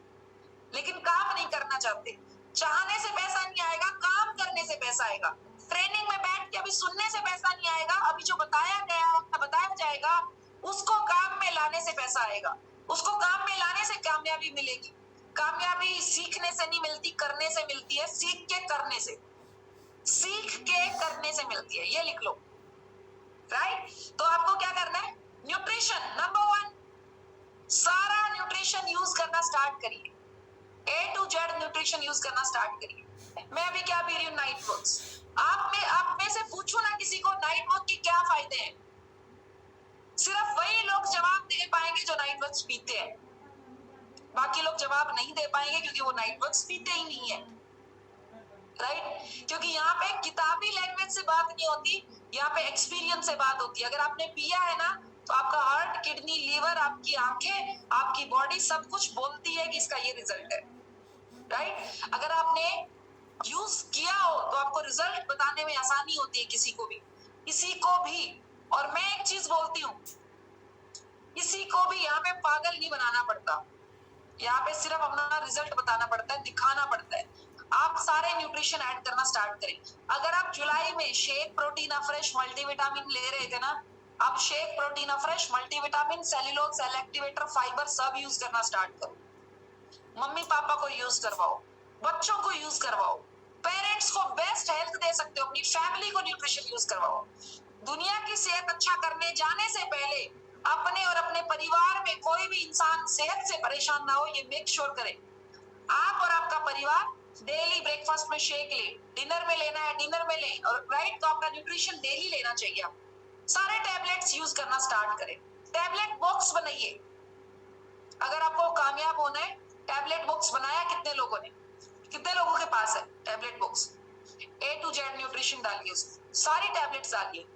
लेकिन काम नहीं करना चाहते। चाहने से पैसा नहीं आएगा, काम करने से पैसा आएगा। ट्रेनिंग में बैठ के अभी सुनने से पैसा नहीं आएगा, अभी जो बताया जाएगा उसको काम में लाने से पैसा आएगा। उसको काम में लाने से कामयाबी मिलेगी। कामयाबी सीखने से नहीं मिलती, करने से मिलती है। सीख के करने से मिलती है, ये लिख लो, राइट। तो आपको क्या करना है? न्यूट्रिशन नंबर 1, सारा न्यूट्रिशन यूज करना स्टार्ट करिए, A to Z nutrition use करना स्टार्ट करिए। मैं अभी क्या पी रही हूँ? Night works. आप में से पूछो ना किसी को नाइट वर्क के क्या फायदे हैं, सिर्फ वही लोग जवाब दे पाएंगे जो नाइट वर्क्स पीते हैं। बाकी लोग जवाब नहीं दे पाएंगे क्योंकि वो नाइट वर्क्स पीते ही नहीं है, राइट। क्योंकि यहाँ पे किताबी लैंग्वेज से बात नहीं होती, यहाँ पे एक्सपीरियंस से बात होती है। अगर आपने पिया है ना तो आपका हार्ट, किडनी, लीवर, आपकी आंखें, आपकी बॉडी सब कुछ बोलती है कि इसका ये रिजल्ट है, राइट। अगर आपने यूज किया हो तो आपको रिजल्ट बताने में आसानी होती है किसी को भी। और मैं एक चीज बोलती हूँ, किसी को भी यहाँ पे पागल नहीं बनाना पड़ता, यहाँ पे सिर्फ अपना रिजल्ट बताना पड़ता है, दिखाना पड़ता है। आप सारे न्यूट्रिशन ऐड करना स्टार्ट करें। अगर आप जुलाई में शेक प्रोटीन फ्रेश मल्टीविटामिन ले रहे थे ना, आप shake protein fresh multivitamin, cellulose, cell activator, fibre सब यूज करना स्टार्ट करो। मम्मी पापा को यूज करवाओ, बच्चों को यूज करवाओ, पेरेंट्स को बेस्ट हेल्थ दे सकते हो, अपनी फैमिली को न्यूट्रिशन यूज करवाओ। दुनिया की सेहत अच्छा करने जाने से पहले अपने और अपने परिवार में कोई भी इंसान सेहत से परेशान ना हो, ये मेक श्योर करें। आप और आपका परिवार डेली ब्रेकफास्ट में शेक ले, डिनर में लेना है डिनर में ले, और राइट, तो आपका न्यूट्रिशन डेली लेना चाहिए। आप सारे टैबलेट्स यूज करना स्टार्ट करें। टैबलेट बॉक्स बनाइए। अगर आपको कामयाब होना है, टैबलेट बॉक्स बनाया कितने लोगों ने? कितने लोगों के पास है tablet box? A to Z nutrition डालिए, उसमें सारी टैबलेट्स डालिए।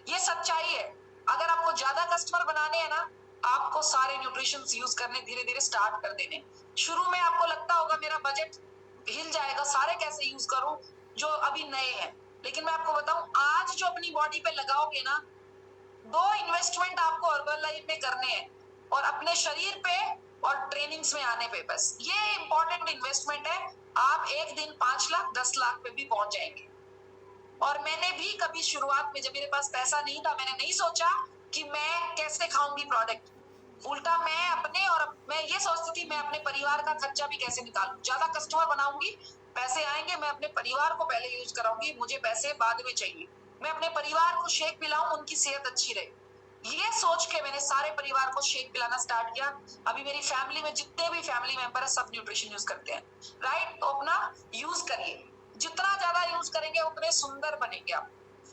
ये सच्चाई है। अगर आपको ज्यादा कस्टमर बनाने हैं ना, आपको सारे न्यूट्रिशन यूज करने धीरे धीरे स्टार्ट कर देने। शुरू में आपको लगता होगा मेरा बजट हिल जाएगा, सारे कैसे यूज करूं जो अभी नए हैं। लेकिन मैं आपको बताऊं, आज जो अपनी बॉडी पे लगाओगे ना, 2 इन्वेस्टमेंट आपको हर्बल लाइफ में करने हैं, और अपने शरीर पे और ट्रेनिंग्स में आने पे। बस ये इंपॉर्टेंट इन्वेस्टमेंट है। आप एक दिन 5 लाख 10 लाख पे भी पहुंच जाएंगे। और मैंने भी कभी शुरुआत में, जब मेरे पास पैसा नहीं था, मैंने नहीं सोचा कि मैं कैसे खाऊंगी प्रोडक्ट। उल्टा मैं ये सोचती थी मैं अपने परिवार का खर्चा भी कैसे निकालूं। ज्यादा कस्टमर बनाऊंगी, पैसे आएंगे, मैं अपने परिवार को पहले यूज कराऊंगी, मुझे पैसे बाद में चाहिए। मैं अपने परिवार को शेक पिलाऊं, उनकी सेहत अच्छी रहे। ये सोच के मैंने सारे परिवार को शेक पिलाना स्टार्ट किया। अभी मेरी फैमिली में जितने भी फैमिली मेंबर है सब न्यूट्रिशन यूज करते हैं, राइट। तो अपना यूज करिए, जितना ज्यादा यूज करेंगे उतने सुंदर बनेंगे आप।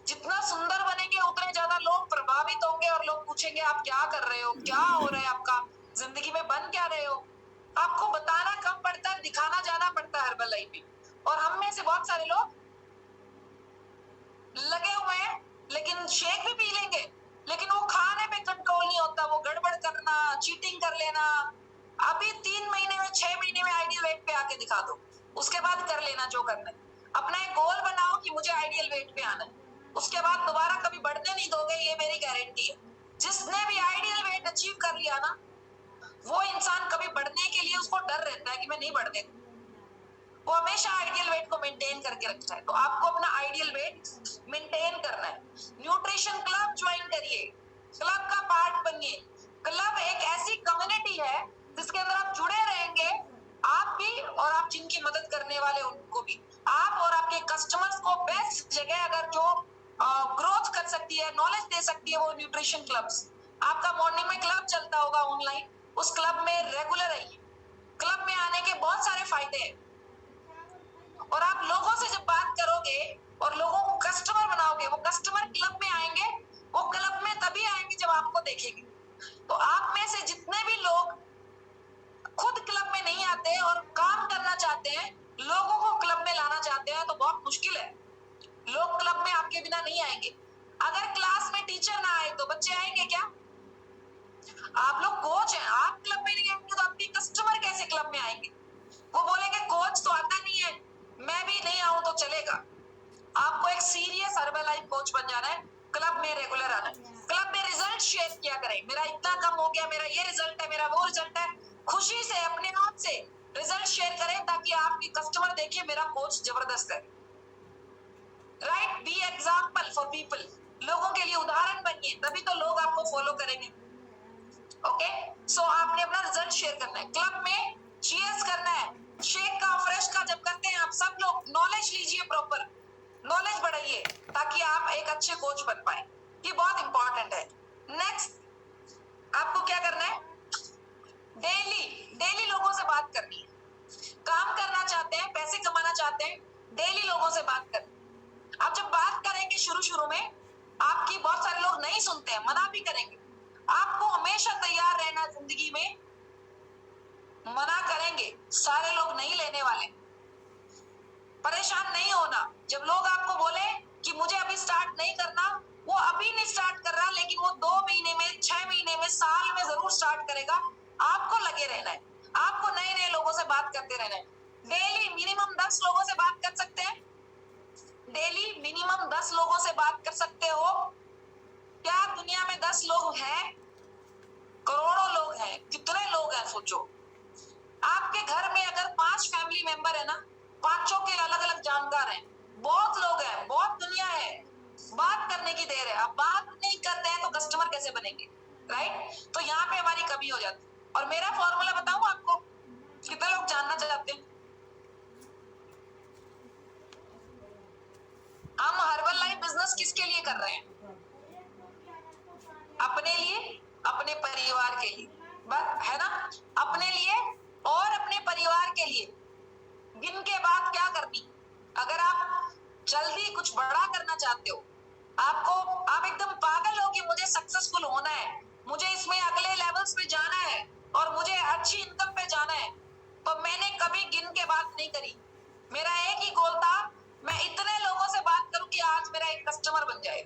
जितना सुंदर बनेंगे उतने ज्यादा लोग प्रभावित होंगे और लोग पूछेंगे आप क्या कर रहे हो, क्या हो रहा है, आपका जिंदगी में बन क्या रहे हो। आपको बताना कम पड़ता है, दिखाना ज्यादा पड़ता है हर्बल लाइफ में। और हम में से बहुत सारे लोग लगे हुए हैं, लेकिन शेक भी पी लेंगे, लेकिन वो खाने पे कंट्रोल नहीं होता, वो गड़बड़ करना, चीटिंग कर लेना। अभी 3 महीने में 6 महीने में आइडियल वेट पे आके दिखा दो, उसके बाद कर लेना जो करना है। अपना एक गोल बनाओ कि मुझे आइडियल वेट पे आना है, उसके बाद दोबारा कभी बढ़ने नहीं दोगे, ये मेरी गारंटी है। जिसने भी आइडियल वेट अचीव कर लिया ना, वो इंसान कभी बढ़ने के लिए उसको डर रहता है कि मैं नहीं बढ़ने दूं, वो हमेशा आइडियल वेट को मेंटेन करके रखता है। तो आपको अपना आइडियल वेट मेंटेन करना है। न्यूट्रिशन क्लब ज्वाइन करिए, क्लब का पार्ट बनिए। क्लब एक ऐसी कम्युनिटी है जिसके अंदर आप जुड़े रहेंगे, आप भी और आप जिनकी मदद करने वाले उनको भी। आप और आपके कस्टमर्स को बेस्ट जगह अगर जो ग्रोथ कर सकती है, नॉलेज दे सकती है, वो न्यूट्रिशन क्लब्स। आपका मॉर्निंग में क्लब चलता होगा ऑनलाइन, उस क्लब में रेगुलर आइए। क्लब में आने के बहुत सारे फायदे हैं, और आप लोगों से जब बात करोगे और लोगों को कस्टमर बनाओगे, वो कस्टमर क्लब में आएंगे, वो क्लब में तभी आएंगे जब आपको देखेंगे। तो आप में से जितने भी लोग खुद क्लब में नहीं आते और काम करना चाहते हैं, लोगों को क्लब में लाना चाहते हैं, तो बहुत मुश्किल है। लोग क्लब में आपके बिना नहीं आएंगे। अगर क्लास में टीचर ना आए तो बच्चे आएंगे क्या? आप लोग कोच हैं, आप क्लब में नहीं आएंगे तो आपके कस्टमर कैसे क्लब में आएंगे? वो बोलेंगे कोच तो आता नहीं है, मैं भी नहीं आऊं तो चलेगा। आपको एक सीरियस हर्बल लाइफ कोच बन जाना है, क्लब में रेगुलर आना है। क्लब में रिजल्ट शेयर किया करें, मेरा इतना कम हो गया, मेरा ये रिजल्ट है, मेरा वो रिजल्ट है। खुशी से अपने आप से रिजल्ट शेयर करें ताकि आपकी कस्टमर देखिए मेरा कोच जबरदस्त है। Right, be example for people, लोगों के लिए उदाहरण बनिए, तभी तो लोग आपको फॉलो करेंगे। ओके, सो आपने अपना रिजल्ट शेयर करना है, क्लब में चीयर्स करना है। शेक का फ्रेश का जब करते हैं आप सब लोग नॉलेज लीजिए, प्रॉपर नॉलेज बढ़ाइए ताकि आप एक अच्छे कोच बन पाए, ये बहुत इंपॉर्टेंट है। नेक्स्ट आपको क्या करना है, डेली डेली लोगों से बात करनी है। काम करना चाहते हैं, पैसे कमाना चाहते हैं, डेली लोगों से बात करनी। आप जब बात करेंगे शुरू शुरू में आपकी बहुत सारे लोग नहीं सुनते हैं, मना भी करेंगे। आपको हमेशा तैयार रहना, जिंदगी में मना करेंगे, सारे लोग नहीं लेने वाले। परेशान नहीं होना, जब लोग आपको बोले कि मुझे अभी स्टार्ट नहीं करना, वो अभी नहीं स्टार्ट कर रहा, लेकिन वो 2 महीने में, 6 महीने में, साल में जरूर स्टार्ट करेगा। आपको लगे रहना है, आपको नए नए लोगों से बात करते रहना है। डेली मिनिमम 10 लोगों से बात कर सकते हैं, डेली मिनिमम 10 लोगों से बात कर सकते हो। क्या दुनिया में 10 लोग हैं? करोड़ों लोग हैं, कितने लोग हैं सोचो। आपके घर में अगर 5 फैमिली मेंबर है ना, पांचों के अलग अलग जानकार हैं, बहुत लोग हैं, बहुत दुनिया है, बात करने की देर है। आप बात नहीं करते हैं तो कस्टमर कैसे बनेंगे? राइट, तो यहाँ पे हमारी कमी हो जाती है। और मेरा फॉर्मूला बताऊं आपको, कितने लोग जानना चाहते हैं? हम हर्बल लाइफ बिजनेस किसके लिए कर रहे हैं? अपने लिए, अपने परिवार के लिए, है ना? अपने लिए और अपने परिवार के लिए। दिन के बाद क्या करनी, अगर आप जल्दी कुछ बड़ा करना चाहते हो, आप एकदम पागल हो कि मुझे सक्सेसफुल होना है, मुझे इसमें अगले लेवल्स पे जाना है और मुझे अच्छी इनकम पे जाना है, तो मैंने कभी गिन के बात नहीं करी। मेरा एक ही गोल था, मैं इतने लोगों से बात करूं कि आज मेरा एक कस्टमर बन जाए।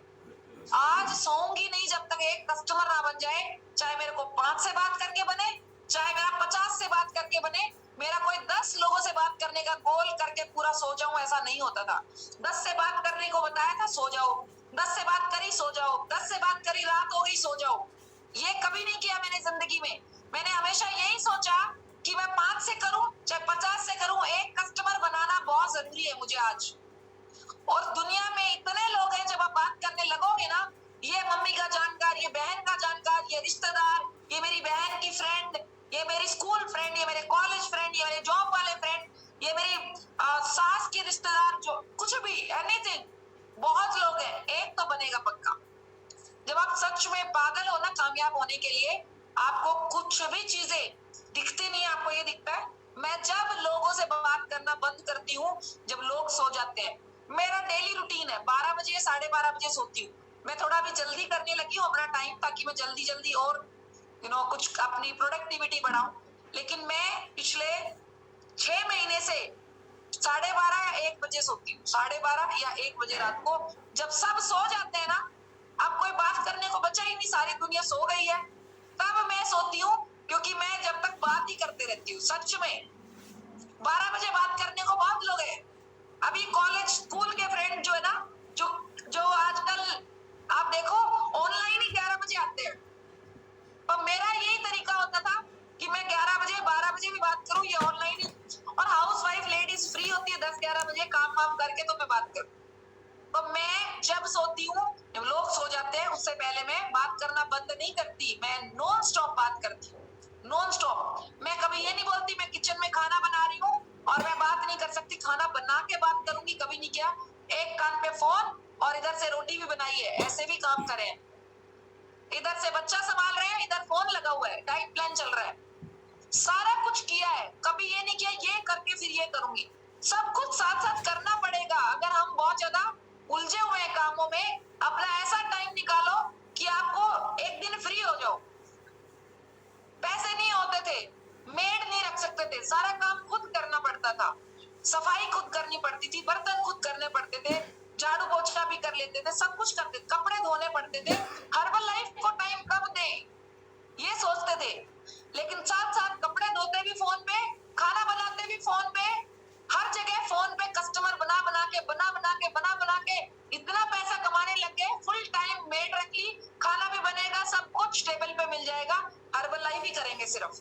आज सोऊंगी नहीं जब तक एक कस्टमर ना बन जाए, चाहे मेरे को 5 से बात करके बने, चाहे मेरा 50 से बात करके बने। मेरा कोई 10 लोगों से बात करने का गोल करके पूरा सो जाऊं, ऐसा नहीं होता था। 10 से बात करने को बताया था, सो जाओ, 10 से बात करी सो जाओ, 10 से बात करी रात हो गई सो जाओ। ये कभी नहीं किया मैंने जिंदगी में। मैंने हमेशा यही सोचा कि मैं 5 से करूं चाहे 50 से करूं, एक कस्टमर बनाना बहुत जरूरी है मुझे आज। और दुनिया में इतने लोग हैं, जब आप बात करने लगोगे ना, ये मम्मी का जानकार, ये बहन का जानकार, ये रिश्तेदार, ये मेरी बहन की फ्रेंड, ये मेरी स्कूल फ्रेंड, ये मेरे कॉलेज फ्रेंड, ये मेरे जॉब वाले फ्रेंड, ये मेरी सास की रिश्तेदार, जो कुछ भी, एनीथिंग, बहुत लोग हैं, एक तो बनेगा पक्का। जब आप सच में पागल हो ना कामयाब होने के लिए, आपको कुछ भी चीजें दिखती नहीं, आपको ये दिखता है। मैं जब लोगों से बात करना बंद करती हूँ जब लोग सो जाते हैं, मेरा डेली रूटीन है, 12 बजे 12:30 बजे सोती हूँ। मैं थोड़ा भी जल्दी करने लगी हूँ अपना टाइम, ताकि मैं जल्दी जल्दी और कुछ अपनी प्रोडक्टिविटी बढ़ाऊं। लेकिन मैं पिछले 6 महीने से 12:30 या 1 बजे सोती हूँ, 12:30 या 1 बजे रात को, जब सब सो जाते हैं ना, अब कोई बात करने को बचा ही नहीं, सारी दुनिया सो गई है, तब मैं सोती हूँ। क्योंकि मैं जब तक बात ही करते रहती हूँ, सच में 12 बजे बात करने को बहुत लोग हैं। अभी कॉलेज स्कूल के फ्रेंड जो है ना, जो जो आजकल आप देखो ऑनलाइन ही 11 बजे आते हैं, पर मेरा यही तरीका होता था कि मैं 11 बजे 12 बजे भी बात करूं, ये ऑनलाइन ही। और हाउस वाइफ लेडीज फ्री होती है 10-11 बजे काम वाम करके, तो मैं बात करूं। तो मैं जब सोती हूँ, लोग सो जाते हैं, उससे पहले मैं बात करना बंद नहीं करती, मैं नॉन स्टॉप बात करती हूँ, नॉन स्टॉप। मैं कभी ये नहीं बोलती मैं किचन में खाना बना रही हूँ और मैं बात नहीं कर सकती, खाना बना के बात करूंगी, कभी नहीं किया। एक कान पे फोन और इधर से रोटी भी बनाई है, ऐसे भी काम करें। इधर से बच्चा संभाल रहे हैं, इधर फोन लगा हुआ है, डाइट प्लान चल रहा है, सारा कुछ किया है, कभी ये नहीं किया ये करके फिर ये करूंगी। सब कुछ साथ साथ करना पड़ेगा। अगर हम बहुत ज्यादा उलझे हुए हैं कामों में, अपना ऐसा टाइम निकालो कि आपको एक दिन फ्री हो जाओ। पैसे नहीं होते थे, मेड नहीं रख सकते थे, सारा काम खुद करना पड़ता था, सफाई खुद करनी पड़ती थी, बर्तन खुद करने पड़ते थे, झाड़ू पोछा भी कर लेते थे, सब कुछ करते, कपड़े धोने पड़ते थे। हर्बल लाइफ को टाइम कब दें ये सोचते थे। लेकिन साथ साथ कपड़े धोते भी फोन पे, खाना बनाते भी फोन पे, हर जगह फोन पे कस्टमर बना बना के इतना पैसा कमाने लग गए। फुल टाइम मेड रख ली, खाना भी बनेगा, सब कुछ टेबल पे मिल जाएगा, हर्बल लाइफ ही करेंगे सिर्फ।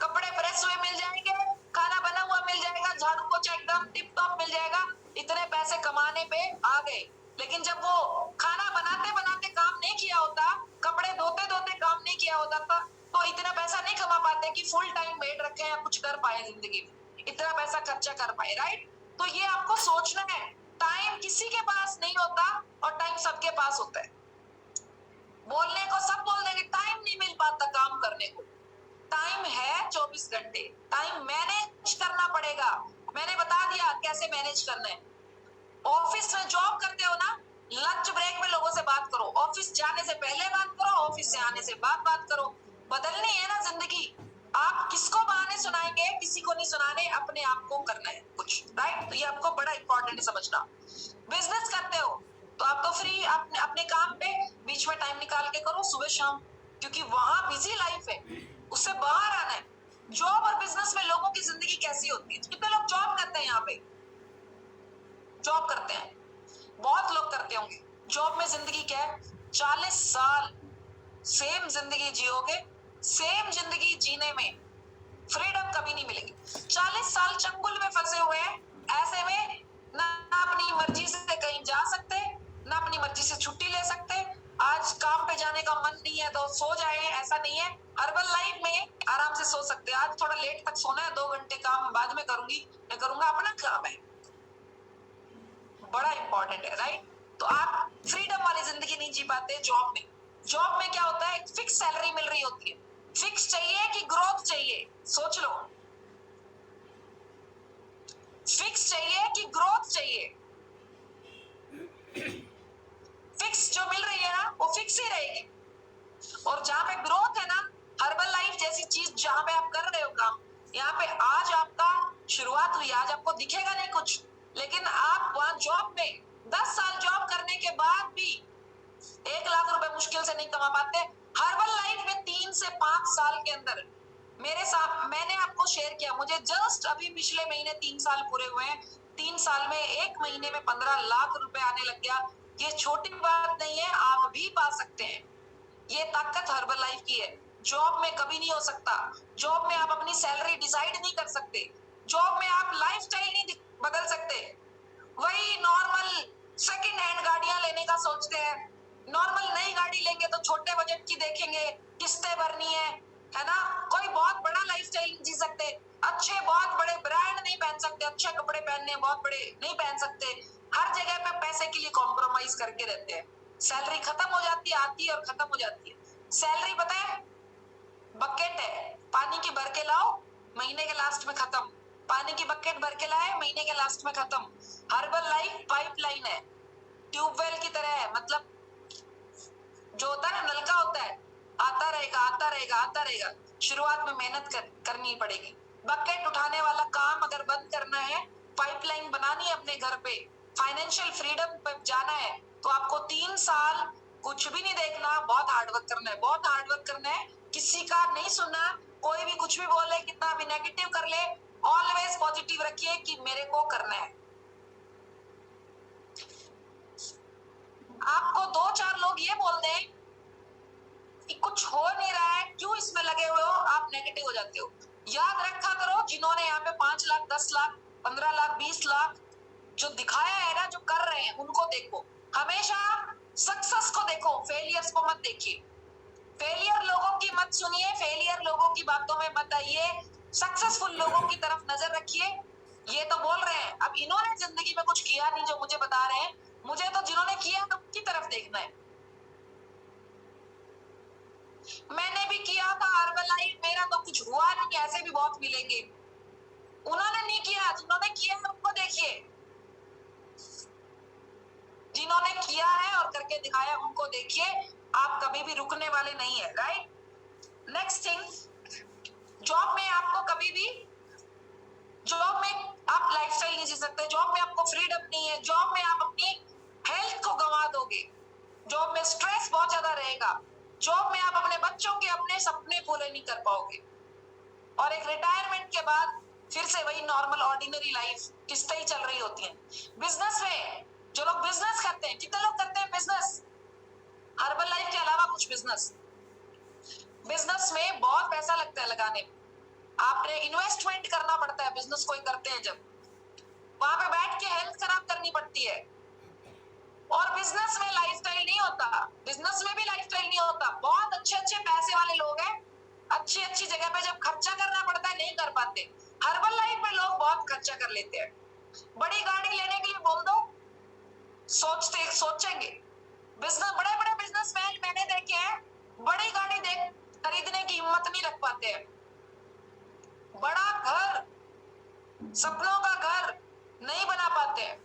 कपड़े प्रेस हुए मिल जाएंगे, खाना बना हुआ मिल जाएगा, झाड़ू पोछा एकदम टिप टॉप मिल जाएगा। इतने पैसे कमाने पे आ गए। लेकिन जब वो खाना बनाते बनाते काम नहीं किया होता, कपड़े धोते धोते काम नहीं किया होता था, तो इतना पैसा नहीं कमा पाते कि फुल टाइम मेड रखे या कुछ कर पाए जिंदगी में, इतना पैसा खर्चा कर पाए। राइट? तो ये आपको सोचना है, टाइम किसी के पास नहीं होता और टाइम सबके पास होता है। बोलने को सब बोल देंगे, टाइम नहीं मिल पाता काम करने को। टाइम है 24 घंटे, टाइम मैनेज करना पड़ेगा। मैंने बता दिया कैसे मैनेज करना है। ऑफिस में जॉब करते हो ना, लंच ब्रेक में लोगों से बात करो, ऑफिस जाने से पहले बात करो, ऑफिस से आने से बाद बात करो। बदलनी है ना जिंदगी। आप किसको बहाने सुनाएंगे, किसी को नहीं सुनाने, अपने आप को करना है कुछ। राइट? तो ये आपको बड़ा इंपॉर्टेंट है समझना। बिजनेस करते हो तो आप तो फ्री अपने अपने काम पे बीच में टाइम निकाल के करो, सुबह शाम, क्योंकि वहां बिजी लाइफ है, उससे बाहर आना है। जॉब और बिजनेस में लोगों की जिंदगी कैसी होती है? कितने लोग जॉब करते हैं यहाँ पे, जॉब करते हैं, बहुत लोग करते होंगे। जॉब में जिंदगी क्या है? 40 साल सेम जिंदगी जियोगे, सेम जिंदगी जीने में फ्रीडम कभी नहीं मिलेगी। 40 साल चंगुल में फंसे हुए हैं, ऐसे में ना अपनी मर्जी से कहीं जा सकते, ना अपनी मर्जी से छुट्टी ले सकते। आज काम पे जाने का मन नहीं है तो सो जाए, ऐसा नहीं है। हर्बल लाइफ में आराम से सो सकते हैं, आज थोड़ा लेट तक सोना है, 2 घंटे काम बाद में करूंगी, मैं करूंगा, अपना काम है, बड़ा इंपॉर्टेंट है। राइट? तो आप फ्रीडम वाली जिंदगी नहीं जी पाते जॉब में। जॉब में क्या होता है, फिक्स सैलरी मिल रही होती है। फिक्स चाहिए कि ग्रोथ चाहिए? सोच लो, फिक्स चाहिए कि ग्रोथ चाहिए? फिक्स जो मिल रही है ना, वो फिक्स ही रहेगी। और जहां पे ग्रोथ है ना, हर्बल लाइफ जैसी चीज जहां पे आप कर रहे हो काम, यहाँ पे आज आपका शुरुआत हुई, आज आपको दिखेगा नहीं कुछ, लेकिन आप वहां जॉब में 10 साल जॉब करने के बाद भी 1 लाख रुपए मुश्किल से नहीं कमा पाते। हर्बल लाइफ में 3 से 5 साल के अंदर मेरे साथ, मैंने आपको शेयर किया, मुझे जस्ट अभी पिछले महीने 3 साल पूरे हुए हैं। 3 साल में 1 महीने में 15 लाख रुपए आने लग गया। ये छोटी बात नहीं है, आप भी पा सकते हैं। ये ताकत हर्बल लाइफ की है। जॉब में कभी नहीं हो सकता। जॉब में आप अपनी सैलरी डिसाइड नहीं कर सकते, जॉब में आप लाइफस्टाइल नहीं बदल सकते। वही नॉर्मल सेकंड हैंड गाड़ियां लेने का सोचते हैं, नॉर्मल नई गाड़ी लेंगे तो छोटे बजट की देखेंगे, किस्तें भरनी है ना। कोई बहुत बड़ा लाइफस्टाइल नहीं जी सकते, अच्छे बहुत बड़े ब्रांड नहीं पहन सकते, अच्छे कपड़े पहनने बहुत बड़े नहीं पहन सकते। हर जगह पे पैसे के लिए कॉम्प्रोमाइज करके रहते हैं। सैलरी खत्म हो जाती है, आती है और खत्म हो जाती है। सैलरी पता है बकेट है, पानी की भर के लाओ, महीने के लास्ट में खत्म। पानी की बकेट भर के लाए, महीने के लास्ट में खत्म। हर्बल लाइफ पाइपलाइन है, ट्यूबवेल की तरह है। मतलब जो होता है ना, नलका होता है, आता रहेगा आता रहेगा आता रहेगा। शुरुआत में मेहनत करनी पड़ेगी। बकेट उठाने वाला काम अगर बंद करना है, पाइपलाइन बनानी है अपने घर पे, फाइनेंशियल फ्रीडम पे जाना है, तो आपको 3 साल कुछ भी नहीं देखना, बहुत हार्डवर्क करना है, बहुत हार्डवर्क करना है। किसी का नहीं सुनना, कोई भी कुछ भी बोले, कितना भी नेगेटिव कर ले, ऑलवेज पॉजिटिव रखिए कि मेरे को करना है। आपको 2-4 लोग ये बोल दें कि कुछ हो नहीं रहा है, क्यों इसमें लगे हुए हो, आप नेगेटिव हो जाते हो। याद रखा करो, जिन्होंने यहाँ पे 5 लाख 10 लाख 15 लाख 20 लाख जो दिखाया है ना, जो कर रहे हैं, उनको देखो। हमेशा सक्सेस को देखो, फेलियर्स को मत देखिए। फेलियर लोगों की मत सुनिए, फेलियर लोगों की बातों में मत आइए, सक्सेसफुल लोगों की तरफ नजर रखिए। ये तो बोल रहे हैं, अब इन्होंने जिंदगी में कुछ किया नहीं जो मुझे बता रहे हैं, मुझे तो जिन्होंने किया उनकी तरफ देखना है। मैंने भी किया था हर्बल लाइफ, मेरा तो कुछ हुआ नहीं, ऐसे भी बहुत मिलेंगे। उन्होंने नहीं किया, जिन्होंने किया उनको देखिए। जिन्होंने किया है और करके दिखाया उनको देखिए। आप कभी भी रुकने वाले नहीं है, राइट। नेक्स्ट थिंग, जॉब में आपको कभी भी, जॉब में आप लाइफस्टाइल नहीं जी सकते, जॉब में आपको फ्रीडम नहीं है, जॉब में आप अपनी हेल्थ को गंवा दोगे, जॉब में स्ट्रेस बहुत ज्यादा रहेगा, जॉब में आप अपने बच्चों के अपने सपने पूरे नहीं कर पाओगे, और एक रिटायरमेंट के बाद फिर से वही नॉर्मल ऑर्डिनरी लाइफ किस्तें ही चल रही होती हैं। बिजनेस में जो लोग बिजनेस करते हैं, कितने लोग करते हैं बिजनेस हर्बल लाइफ के अलावा कुछ बिजनेस? बिजनेस में बहुत पैसा लगता है लगाने में, आपने इन्वेस्टमेंट करना पड़ता है बिजनेस कोई करते हैं जब, वहां पे बैठ के हेल्थ खराब करनी पड़ती है। और बिजनेस में लाइफस्टाइल नहीं होता, बिजनेस में भी लाइफस्टाइल नहीं होता। बहुत अच्छे अच्छे पैसे वाले लोग हैं, अच्छी अच्छी जगह पे जब खर्चा करना पड़ता है नहीं कर पाते। हर्बल लाइफ में लोग बहुत खर्चा कर लेते हैं। बड़ी गाड़ी लेने के लिए बोल दो, सोचेंगे। बिजनेस, बड़े बड़े बिजनेसमैन मैंने देखे हैं, बड़ी गाड़ी देख खरीदने की हिम्मत नहीं रख पाते हैं। बड़ा घर, सपनों का घर नहीं बना पाते हैं।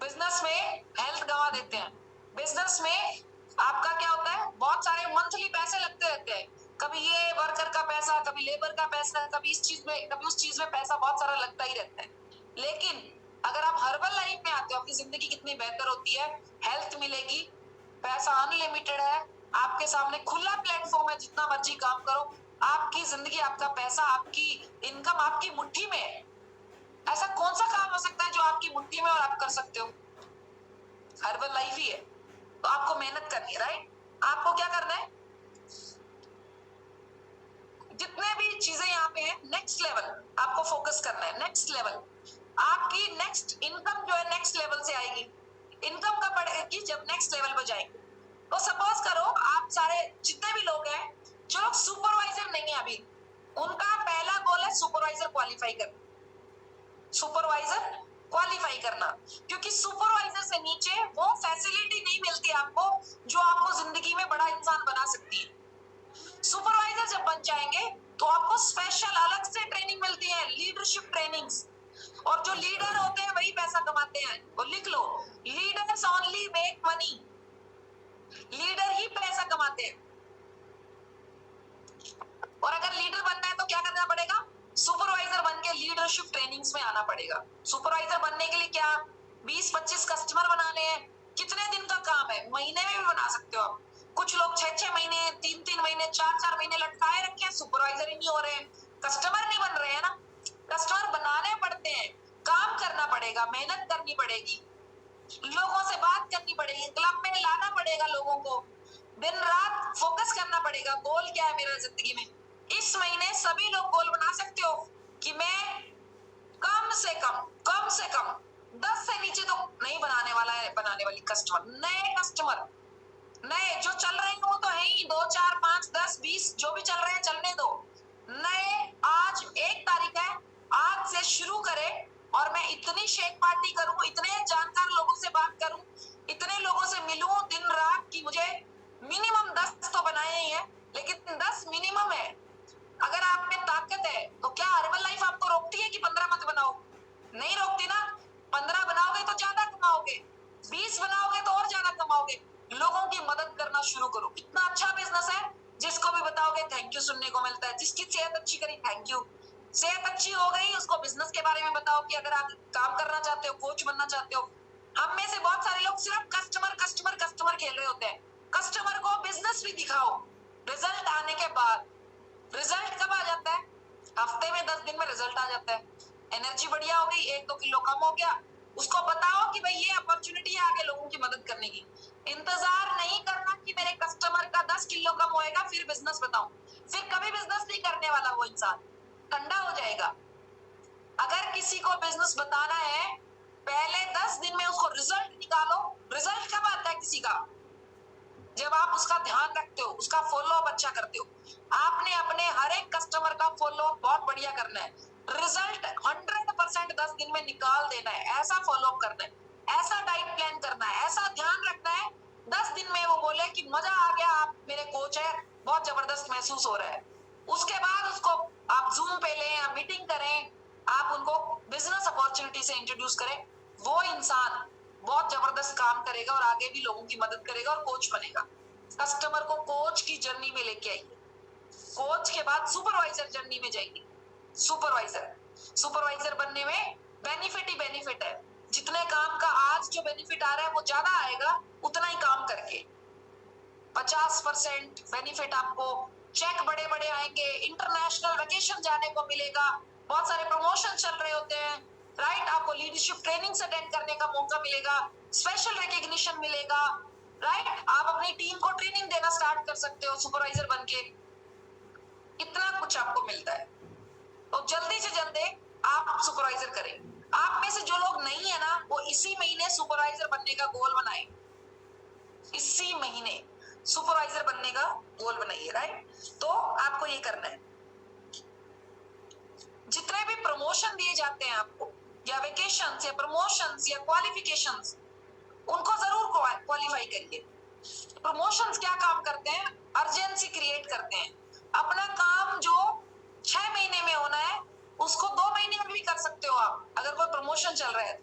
बिजनेस में हेल्थ गंवा देते हैं। बिजनेस में आपका क्या होता है, बहुत सारे मंथली पैसे लगते रहते हैं, कभी ये वर्कर का पैसा, कभी लेबर का पैसा, कभी इस चीज में कभी उस चीज में पैसा बहुत सारा लगता ही रहता है। लेकिन अगर आप हर्बल लाइफ में आते हो, आपकी जिंदगी कितनी बेहतर होती है, हेल्थ मिलेगी, पैसा अनलिमिटेड है, आपके सामने खुला प्लेटफॉर्म है, जितना मर्जी काम करो, आपकी जिंदगी, आपका पैसा, आपकी इनकम आपकी मुट्ठी में है। ऐसा कौन सा काम हो सकता है जो आपकी मुट्ठी में और आप कर सकते हो? हर्बल लाइफ ही है। तो आपको मेहनत करनी है, राइट। आपको क्या करना है, जितने भी चीजें यहाँ पे है, नेक्स्ट लेवल आपको फोकस करना है। नेक्स्ट लेवल, आपकी नेक्स्ट इनकम जो है नेक्स्ट लेवल से आएगी। इनकम कब बढ़ेगी, जब नेक्स्ट लेवल पर जाएंगे। तो सपोज करो आप सारे जितने भी लोग हैं, जो लोग सुपरवाइजर नहीं है अभी, उनका पहला गोल है सुपरवाइजर क्वालिफाई करना, सुपरवाइजर क्वालिफाई करना। क्योंकि सुपरवाइजर से नीचे वो फैसिलिटी नहीं मिलती आपको जो आपको जिंदगी में बड़ा इंसान बना सकती है। सुपरवाइजर जब बन जाएंगे तो आपको स्पेशल अलग से ट्रेनिंग मिलती है, लीडरशिप ट्रेनिंग्स। और जो लीडर होते हैं वही पैसा कमाते हैं, वो लिख लो, leaders only make money, leader ही पैसा कमाते हैं। और अगर लीडर बनना है तो क्या करना पड़ेगा, सुपरवाइजर बन के लीडरशिप ट्रेनिंग्स में आना पड़ेगा। सुपरवाइजर बनने के लिए क्या, 20-25 कस्टमर बनाने हैं, कितने दिन का काम है, महीने में भी बना सकते हो आप। कुछ लोग 6-6 महीने, 3-3 महीने, 4-4 महीने लटकाए रखे हैं, सुपरवाइजर ही नहीं हो रहे हैं, कस्टमर नहीं बन रहे हैं ना। कस्टमर बनाने पड़ते हैं, काम करना पड़ेगा, मेहनत करनी पड़ेगी, लोगों से बात करनी पड़ेगी, क्लब में लाना पड़ेगा लोगों को, दिन रात फोकस करना पड़ेगा। गोल क्या है मेरा जिंदगी में, इस महीने सभी लोग गोल बना सकते हो कि मैं कम से कम 10 से नीचे तो नहीं बनाने वाला है, बनाने वाली कस्टमर, नए कस्टमर, नए जो चल रहे हैं वो तो है ही, 2 4 5 10 20 जो भी चल रहे हैं चलने दो। नए, आज 1 तारीख है, आज से शुरू करें, और मैं इतनी शेक पार्टी करूं, इतने जानकार लोगों से बात करूं, इतने लोगों से मिलूं दिन रात कि मुझे मिनिमम 10 तो बनाए ही है, लेकिन 10 मिनिमम है। अगर आप में ताकत है तो क्या हर्बल लाइफ आपको रोकती है कि 15 मत बनाओ? नहीं रोकती ना। अगर आप काम करना चाहते हो, कोच बनना चाहते हो। हम में से बहुत सारे लोग सिर्फ कस्टमर कस्टमर कस्टमर खेल रहे होते हैं। कस्टमर को बिजनेस भी दिखाओ। रिजल्ट आने के बाद, रिजल्ट कब आ जाता है? हफ्ते में 10 दिन में रिजल्ट आ जाता है। एनर्जी बढ़िया हो गई, 1-2 किलो कम हो गया, उसको बताओ कि भाई ये अपॉर्चुनिटी है आगे लोगों की मदद करने की। इंतजार नहीं करना कि मेरे कस्टमर का 10 किलो कम होएगा फिर बिजनेस बताऊं। फिर कभी बिजनेस नहीं करने वाला वो इंसान, ठंडा हो जाएगा। अगर किसी को बिजनेस बताना है, पहले 10 दिन में उसको रिजल्ट निकालो। रिजल्ट कब आता है किसी का? जब आप उसका ध्यान रखते हो, उसका फॉलो अप अच्छा करते हो। आपने अपने हर एक कस्टमर का फॉलो अप बहुत बढ़िया करना है। रिजल्ट 100% 10 दिन में निकाल देना है। ऐसा फॉलो अप करना है, ऐसा डाइट प्लान करना है, ऐसा ध्यान रखना है 10 दिन में वो बोले कि मजा आ गया, आप मेरे कोच है, बहुत जबरदस्त महसूस हो रहा है। उसके बाद उसको आप जूम पे लें या मीटिंग करें, आप उनको बिजनेस अपॉर्चुनिटी से इंट्रोड्यूस करें। वो इंसान बहुत जबरदस्त काम करेगा और आगे भी लोगों की मदद करेगा और कोच बनेगा। कस्टमर को कोच की जर्नी में लेके आइए। कोच के बाद सुपरवाइजर जर्नी में जाइए। सुपरवाइजर बनने में बेनिफिट ही बेनिफिट है। जितने काम का आज जो बेनिफिट आ रहा है वो ज्यादा आएगा उतना ही काम करके। 50% बेनिफिट आपको, चेक बड़े बड़े आएंगे, इंटरनेशनल वेकेशन जाने को मिलेगा, बहुत सारे प्रमोशन चल रहे होते हैं, राइट। आपको लीडरशिप ट्रेनिंग अटेंड करने का मौका मिलेगा, स्पेशल रिकॉग्निशन मिलेगा, राइट। आप अपनी टीम को ट्रेनिंग देना स्टार्ट कर सकते हो सुपरवाइजर बनके। इतना कुछ आपको मिलता है, तो जल्दी से जल्दी आप सुपरवाइजर करें। आप में से जो लोग नहीं है ना, वो इसी महीने सुपरवाइजर बनने का गोल बनाए। इसी महीने सुपरवाइजर बनने का गोल बनाइए, राइट। तो आपको ये करना है। जितने भी प्रमोशन दिए जाते हैं आपको, या वेकेशंस या प्रमोशंस या क्वालिफिकेशंस, उनको जरूर क्वालिफाई करिए। प्रमोशंस क्या काम करते हैं? अर्जेंसी क्रिएट करते हैं। अपना काम जो 6 महीने में होना है उसको 2 महीने में भी कर सकते हो आप। अगर कोई प्रमोशन चल रहा है,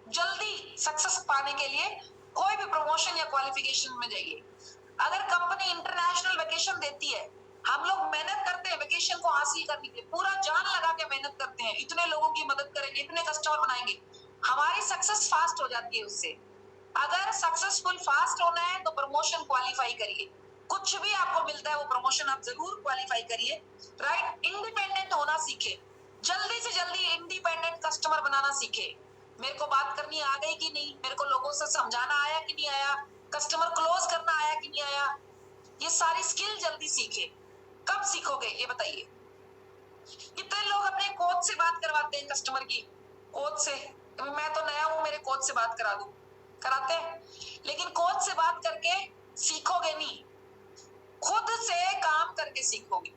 जल्दी सक्सेस पाने के लिए कोई भी प्रमोशन या क्वालिफिकेशन में जाइए। अगर कंपनी इंटरनेशनल वेकेशन देती है, हम लोग मेहनत करते हैं वेकेशन को हासिल करने के लिए, पूरा जान लगा के मेहनत करते हैं, इतने लोगों की मदद करेंगे, इतने कस्टमर बनाएंगे, हमारी सक्सेस फास्ट हो जाती है उससे। अगर सक्सेसफुल फास्ट होना है तो प्रमोशन क्वालिफाई करिए। कुछ भी आपको मिलता है वो प्रमोशन आप जरूर क्वालिफाई करिए, राइट। इंडिपेंडेंट होना सीखे, जल्दी से जल्दी इंडिपेंडेंट कस्टमर बनाना सीखे। मेरे को बात करनी आ गई कि नहीं, मेरे को लोगों से समझाना आया कि नहीं आया, कस्टमर क्लोज करना आया कि नहीं आया, ये सारी स्किल जल्दी सीखे। कब सीखोगे ये बताइए। कितने लोग अपने कोच से बात करवाते हैं, कस्टमर की कोच से, मैं तो नया हूं, मेरे कोच से बात करा दूं, कराते हैं, लेकिन कोच से बात करके सीखोगे नहीं, खुद से काम करके सीखोगे।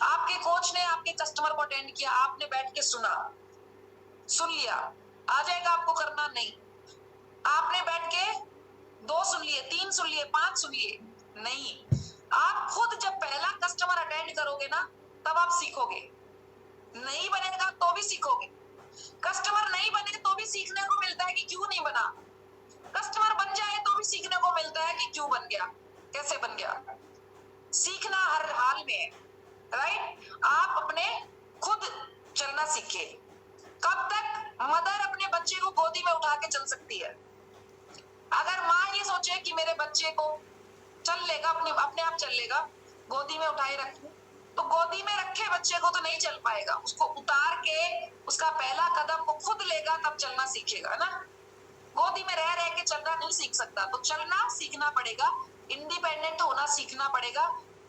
आपके कोच ने आपके कस्टमर को अटेंड किया, आपने बैठ के सुना, सुन लिया, आ जाएगा आपको करना? नहीं। आपने बैठ के 2 सुन लिए, 3 सुन लिए, 5 सुन लिए, नहीं। आप खुद जब पहला कस्टमर अटेंड करोगे ना, तब आप सीखोगे। नहीं बनेगा तो भी सीखोगे। कस्टमर नहीं बने तो भी सीखने को मिलता है कि क्यों नहीं बना। कस्टमर बन जाए तो भी सीखने को मिलता है कि क्यों बन गया, कैसे बन गया। सीखना हर हाल में है, राइट। आप अपने खुद चलना सीखे। कब तक मदर अपने बच्चे को गोदी में उठा के चल सकती है? अगर माँ ये सोचे कि मेरे बच्चे को चल लेगा, अपने आप चल लेगा, गोदी में उठाए रखूं, तो गोदी में रखे बच्चे को तो नहीं चल पाएगा। उसको उतार के उसका पहला कदम वो खुद लेगा, तब चलना सीखेगा ना। गोदी में रह रह के चलना नहीं सीख सकता, तो चलना सीखना पड़ेगा, इंडिपेंडेंट होना सीखना पड़ेगा।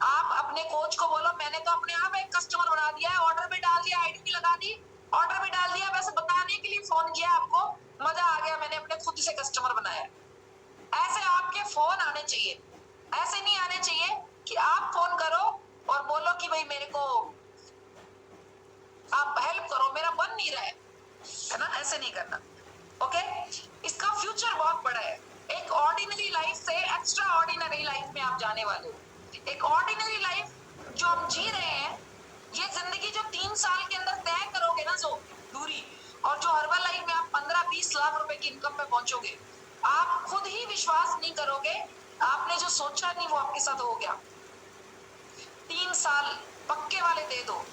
आप अपने कोच को बोलो मैंने तो अपने आप एक कस्टमर बना दिया है, ऑर्डर भी डाल दिया, आईडी भी लगा दी, ऑर्डर भी डाल दिया, वैसे बताने के लिए फोन किया आपको, मजा आ गया, मैंने अपने खुद से कस्टमर बनाया। ऐसे आपके फोन आने चाहिए, ऐसे नहीं आने चाहिए कि आप फोन करो और बोलो कि भाई मेरे को आप हेल्प करो, मेरा बन नहीं रहा है ना, ऐसे नहीं करना। ओके, इसका फ्यूचर बहुत बड़ा है। एक ऑर्डिनरी लाइफ से एक्स्ट्रा ऑर्डिनरी लाइफ में आप जाने वाले हो। एक ऑर्डिनरी लाइफ जो हम जी रहे हैं, ये जिंदगी जो 3 साल के अंदर तय करोगे ना, जो दूरी, और जो हर्बल लाइफ में आप 15-20 लाख रुपए की इनकम पे पहुंचोगे, आप खुद ही विश्वास नहीं करोगे, आपने जो सोचा नहीं वो आपके साथ हो गया। 3 साल पक्के वाले दे दो,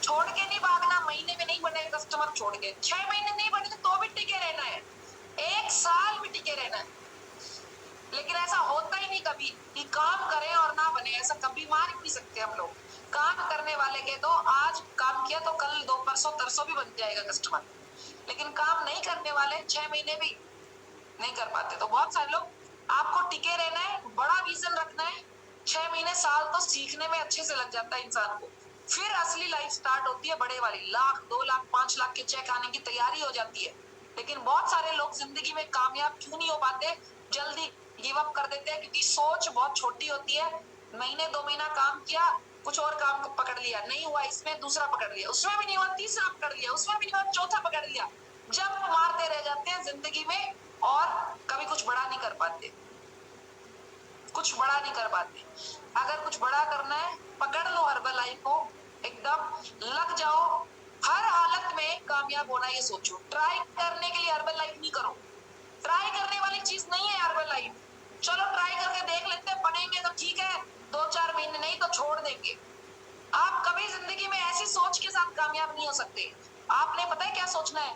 छोड़ के नहीं भागना, महीने में नहीं बने कस्टमर छोड़ के, 6 महीने नहीं बने तो भी टिके रहना है, 1 साल भी टिके रहना है। लेकिन ऐसा होता ही नहीं कभी कि काम करें और ना बने, ऐसा कभी मान ही नहीं सकते हम लोग। काम करने वाले के तो आज काम किया तो कल 2 परसों तरसों भी बन जाएगा कस्टमर, लेकिन काम नहीं करने वाले 6 महीने भी नहीं कर पाते। तो बहुत सारे लोग, आपको टिके रहना है, बड़ा विजन रखना है, 6 महीने साल तो सीखने में अच्छे से लग जाता है इंसान को, फिर असली लाइफ स्टार्ट होती है बड़े वाली, 1 लाख 2 लाख 5 लाख के चेक आने की तैयारी हो जाती है। लेकिन बहुत सारे लोग जिंदगी में कामयाब क्यों नहीं हो पाते, जल्दी गिव अप कर देते हैं, क्योंकि सोच बहुत छोटी होती है। महीने 2 महीना काम किया, कुछ और काम पकड़ लिया, नहीं हुआ इसमें दूसरा पकड़ लिया, उसमें भी नहीं हुआ तीसरा पकड़ लिया, उसमें भी नहीं हुआ चौथा पकड़ लिया, जब मारते रह जाते हैं जिंदगी में और कभी कुछ बड़ा नहीं कर पाते, कुछ बड़ा नहीं कर पाते। अगर कुछ बड़ा करना है, पकड़ लो हर्बल को, एकदम लग जाओ, हर हालत में कामयाब होना ये सोचो। ट्राई करने के लिए हर्बल लाइफ नहीं करो, ट्राई करने वाली चीज नहीं है हर्बल लाइफ। चलो ट्राई करके देख लेते हैं, बनेंगे तो ठीक है, 2-4 महीने, नहीं तो छोड़ देंगे। आप कभी जिंदगी में ऐसी सोच के साथ कामयाब नहीं हो सकते। आपने पता है क्या सोचना है,